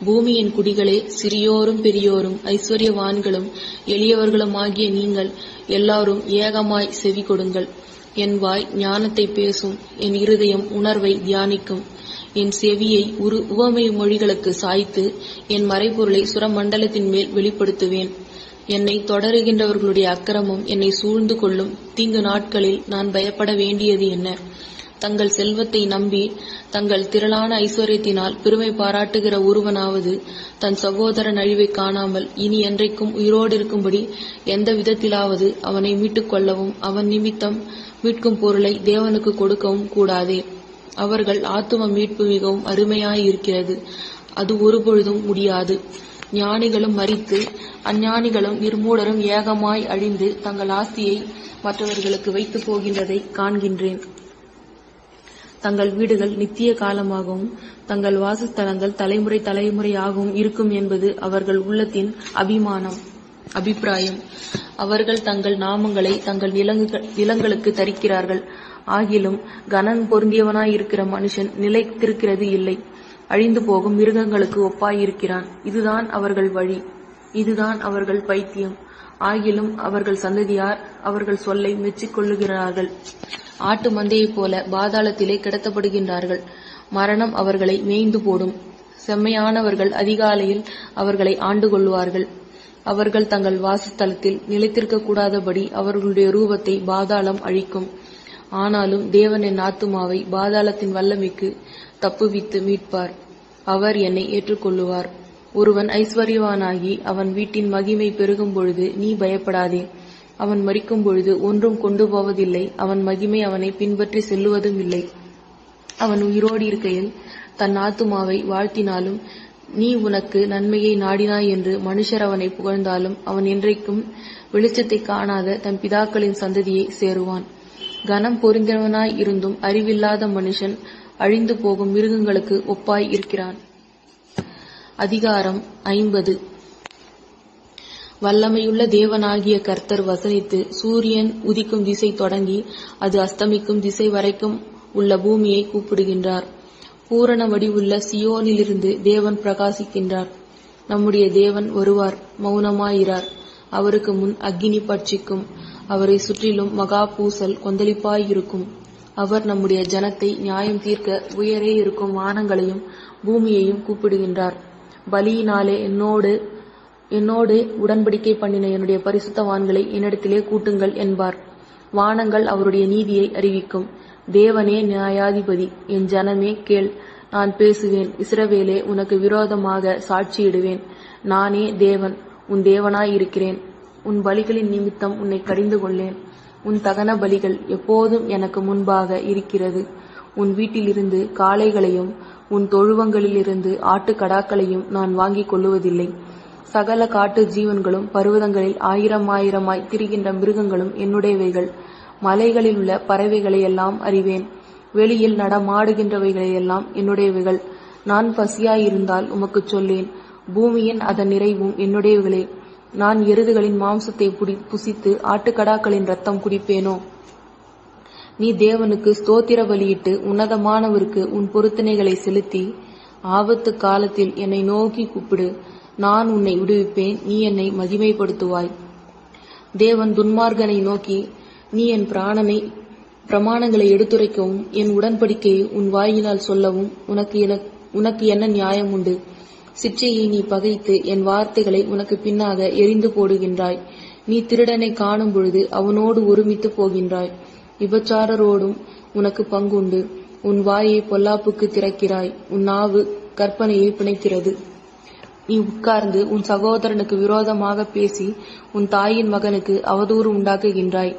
பூமியின் குடிகளே, சிறியோரும் பெரியோரும் ஐஸ்வர்யவான்களும் எளியவர்களுமாகிய நீங்கள் எல்லாரும் ஏகமாய் செவி கொடுங்கள். என் வாய் ஞானத்தை பேசும், என் இருதயம் உணர்வை தியானிக்கும். என் செவியை உவமை மொழிகளுக்கு சாய்த்து என் மறைபொருளை சுரமண்டலத்தின் மேல் வெளிப்படுத்துவேன். என்னை தொடருகின்றவர்களுடைய அக்கிரமம் என்னை சூழ்ந்து கொள்ளும் தீங்கு நாட்களில் நான் பயப்பட வேண்டியது என்ன? தங்கள் செல்வத்தை நம்பி தங்கள் திரளான ஐஸ்வர்யத்தினால் பெருமை பாராட்டுகிற ஒருவனாவது தன் சகோதரன் அழிவை காணாமல் இனி என்றைக்கும் உயிரோடு இருக்கும்படி எந்த விதத்திலாவது அவனை மீட்டுக் கொள்ளவும் அவன் நிமித்தம் மீட்கும் பொருளை தேவனுக்கு கொடுக்கவும் கூடாதே. அவர்கள் ஆத்தும மீட்பு மிகவும் அருமையாயிருக்கிறது. அது ஒருபொழுதும் முடியாது. ஞானிகளும் மரித்து அஞ்ஞானிகளும் நிர்மூலரும் ஏகமாய் அழிந்து தங்கள் ஆஸ்தியை மற்றவர்களுக்கு வைத்து போகின்றதை காண்கின்றேன். தங்கள் வீடுகள் நித்திய காலமாகவும் தங்கள் வாசஸ்தலங்கள் தலைமுறை தலைமுறையாகவும் இருக்கும் என்பது அவர்கள் உள்ளத்தின் அபிப்பிராயம். அவர்கள் தங்கள் நாமங்களை தங்கள் நிலங்களுக்கு தரிக்கிறார்கள். ஆகிலும் கனன் பொருந்தியவனாயிருக்கிற மனுஷன் நிலைத்திருக்கிறது இல்லை. அழிந்து போகும் மிருகங்களுக்கு ஒப்பாயிருக்கிறான். இதுதான் அவர்கள் வழி, இதுதான் அவர்கள் பைத்தியம். ஆகிலும் அவர்கள் சந்ததியார் அவர்கள் சொல்லை மெச்சிக்கொள்ளுகிறார்கள். ஆட்டு மந்தையைப் போல பாதாளத்திலே கிடத்தப்படுகின்றார்கள். மரணம் அவர்களை மேய்ந்து போடும். செம்மையானவர்கள் அதிகாலையில் அவர்களை ஆண்டு கொள்வார்கள். அவர்கள் தங்கள் வாசஸ்தலத்தில் நிலைத்திருக்க கூடாதபடி அவர்களுடைய ரூபத்தை பாதாளம் அழிக்கும். ஆனாலும் தேவன் என் ஆத்துமாவை பாதாளத்தின் வல்லமைக்கு தப்புவித்து மீட்பார். அவர் என்னை ஏற்றுக்கொள்ளுவார். ஒருவன் ஐஸ்வர்யவானாகி அவன் வீட்டின் மகிமை பெருகும் பொழுது நீ பயப்படாதே. அவன் மரிக்கும் பொழுது ஒன்றும் கொண்டு போவதில்லை. அவன் மகிமை அவனை பின்பற்றி செல்லுவதும் இல்லை. அவன் உயிரோடு இருக்கையில் தன் ஆத்துமாவை வாழ்த்தினாலும் நீ உனக்கு நன்மையை நாடினாய் என்று மனுஷர் அவனை புகழ்ந்தாலும் அவன் என்றைக்கும் வெளிச்சத்தை காணாத தன் பிதாக்களின் சந்ததியை சேருவான். கனம் பொருந்தினவனாய் இருந்தும் அறிவில்லாத மனுஷன் அழிந்து போகும் மிருகங்களுக்கு ஒப்பாய் இருக்கிறான். அதிகாரம் 50. வல்லமையுள்ள தேவனாகிய கர்த்தர் வசனித்து சூரியன் உதிக்கும் திசை தொடங்கி அது அஸ்தமிக்கும் திசை வரைக்கும் உள்ள பூமியை கூப்பிடுகின்றார். பூரண வடிவுள்ள சியோனிலிருந்து தேவன் பிரகாசிக்கின்றார். நம்முடைய தேவன் வருவார், மௌனமாயிரார். அவருக்கு முன் அக்கினி பட்சிக்கும். அவரை சுற்றிலும் மகா பூசல் கொந்தளிப்பாயிருக்கும். அவர் நம்முடைய ஜனத்தை நியாயம் தீர்க்க உயரே இருக்கும் வானங்களையும் பூமியையும் கூப்பிடுகின்றார். பலியினாலே என்னோடு உடன்படிக்கை பண்ணின என்னுடைய பரிசுத்தவான்களை என்னிடத்திலே கூட்டுங்கள் என்பார். வானங்கள் அவருடைய நீதியை அறிவிக்கும். தேவனே நியாயாதிபதி. என் ஜனமே கேள், நான் பேசுவேன். இஸ்ரவேலே, உனக்கு விரோதமாக சாட்சியிடுவேன். நானே தேவன், உன் தேவனாயிருக்கிறேன். உன் பலிகளின் நிமித்தம் உன்னை கடிந்து கொள்ளேன். உன் தகன பலிகள் எப்போதும் எனக்கு முன்பாக இருக்கிறது. உன் வீட்டிலிருந்து காளைகளையும் உன் தொழுவங்களிலிருந்து ஆட்டுக்கடாக்களையும் நான் வாங்கிக் கொள்ளுவதில்லை. சகல காட்டு ஜீவன்களும் பர்வதங்களில் ஆயிரமாயிரமாய் திரிகின்ற மிருகங்களும் என்னுடையவைகள். மலைகளில் உள்ள பறவைகளையெல்லாம் அறிவேன். வெளியில் நடமாடுகின்றவைகளையெல்லாம் என்னுடையவைகள். நான் பசியாயிருந்தால் உமக்குச் சொல்லேன். பூமியின் அதன் நிறைவும் என்னுடையவைகளே. நான் எருதுகளின் மாம்சத்தை புசித்து ஆட்டுக்கடாக்களின் இரத்தம் குடிப்பேனோ? நீ தேவனுக்கு ஸ்தோத்திர பலியிட்டு உன்னதமானவருக்கு உன் பொருத்தனைகளை செலுத்தி ஆபத்து காலத்தில் என்னை நோக்கி கூப்பிடு. நான் உன்னை விடுவிப்பேன். நீ என்னை மகிமைப்படுத்துவாய். தேவன் துன்மார்கனை நோக்கி, நீ என் பிரமாணங்களை எடுத்துரைக்கவும் என் உடன்படிக்கையை உன் வாயினால் சொல்லவும் உனக்கு என்ன நியாயம் உண்டு? சிற்றையை நீ பகைத்து என் வார்த்தைகளை உனக்கு பின்னாக எரிந்து போடுகின்றாய். நீ திருடனை காணும் பொழுது அவனோடு ஒருமித்து போகின்றாய். விபச்சாரரோடும் உனக்கு பங்குண்டு. உன் வாயை பொல்லாப்புக்கு திறக்கிறாய். உன் நாவு கற்பனையை பிணைக்கிறது. நீ உட்கார்ந்து உன் சகோதரனுக்கு விரோதமாக பேசி உன் தாயின் மகனுக்கு அவதூறு உண்டாக்குகின்றாய்.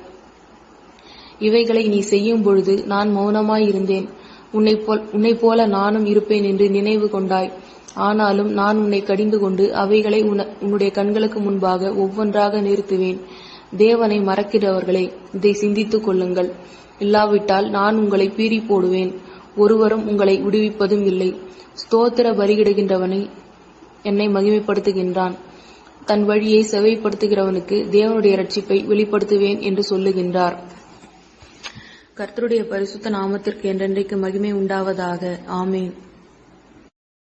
இவைகளை நீ செய்யும் பொழுது நான் மௌனமாயிருந்தேன். உன்னை போல நானும் இருப்பேன் என்று நினைவு கொண்டாய். ஆனாலும் நான் உன்னை கடிந்து கொண்டு அவைகளை உன்னுடைய கண்களுக்கு முன்பாக ஒவ்வொன்றாக நிறுத்துவேன். தேவனை மறக்கிறவர்களே, இதை சிந்தித்துக் கொள்ளுங்கள். இல்லாவிட்டால் நான் உங்களை பீறி போடுவேன். ஒருவரும் உங்களை விடுவிப்பதும் இல்லை. ஸ்தோத்திர பலியிடுகின்றவனை என்னை மகிமைப்படுத்துகின்றான். தன் வழியை செவைப்படுத்துகிறவனுக்கு தேவனுடைய இரட்சிப்பை வெளிப்படுத்துவேன் என்று சொல்லுகின்றார். கர்த்தருடைய பரிசுத்த நாமத்திற்கு என்றென்றைக்கு மகிமை உண்டாவதாக. ஆமேன்.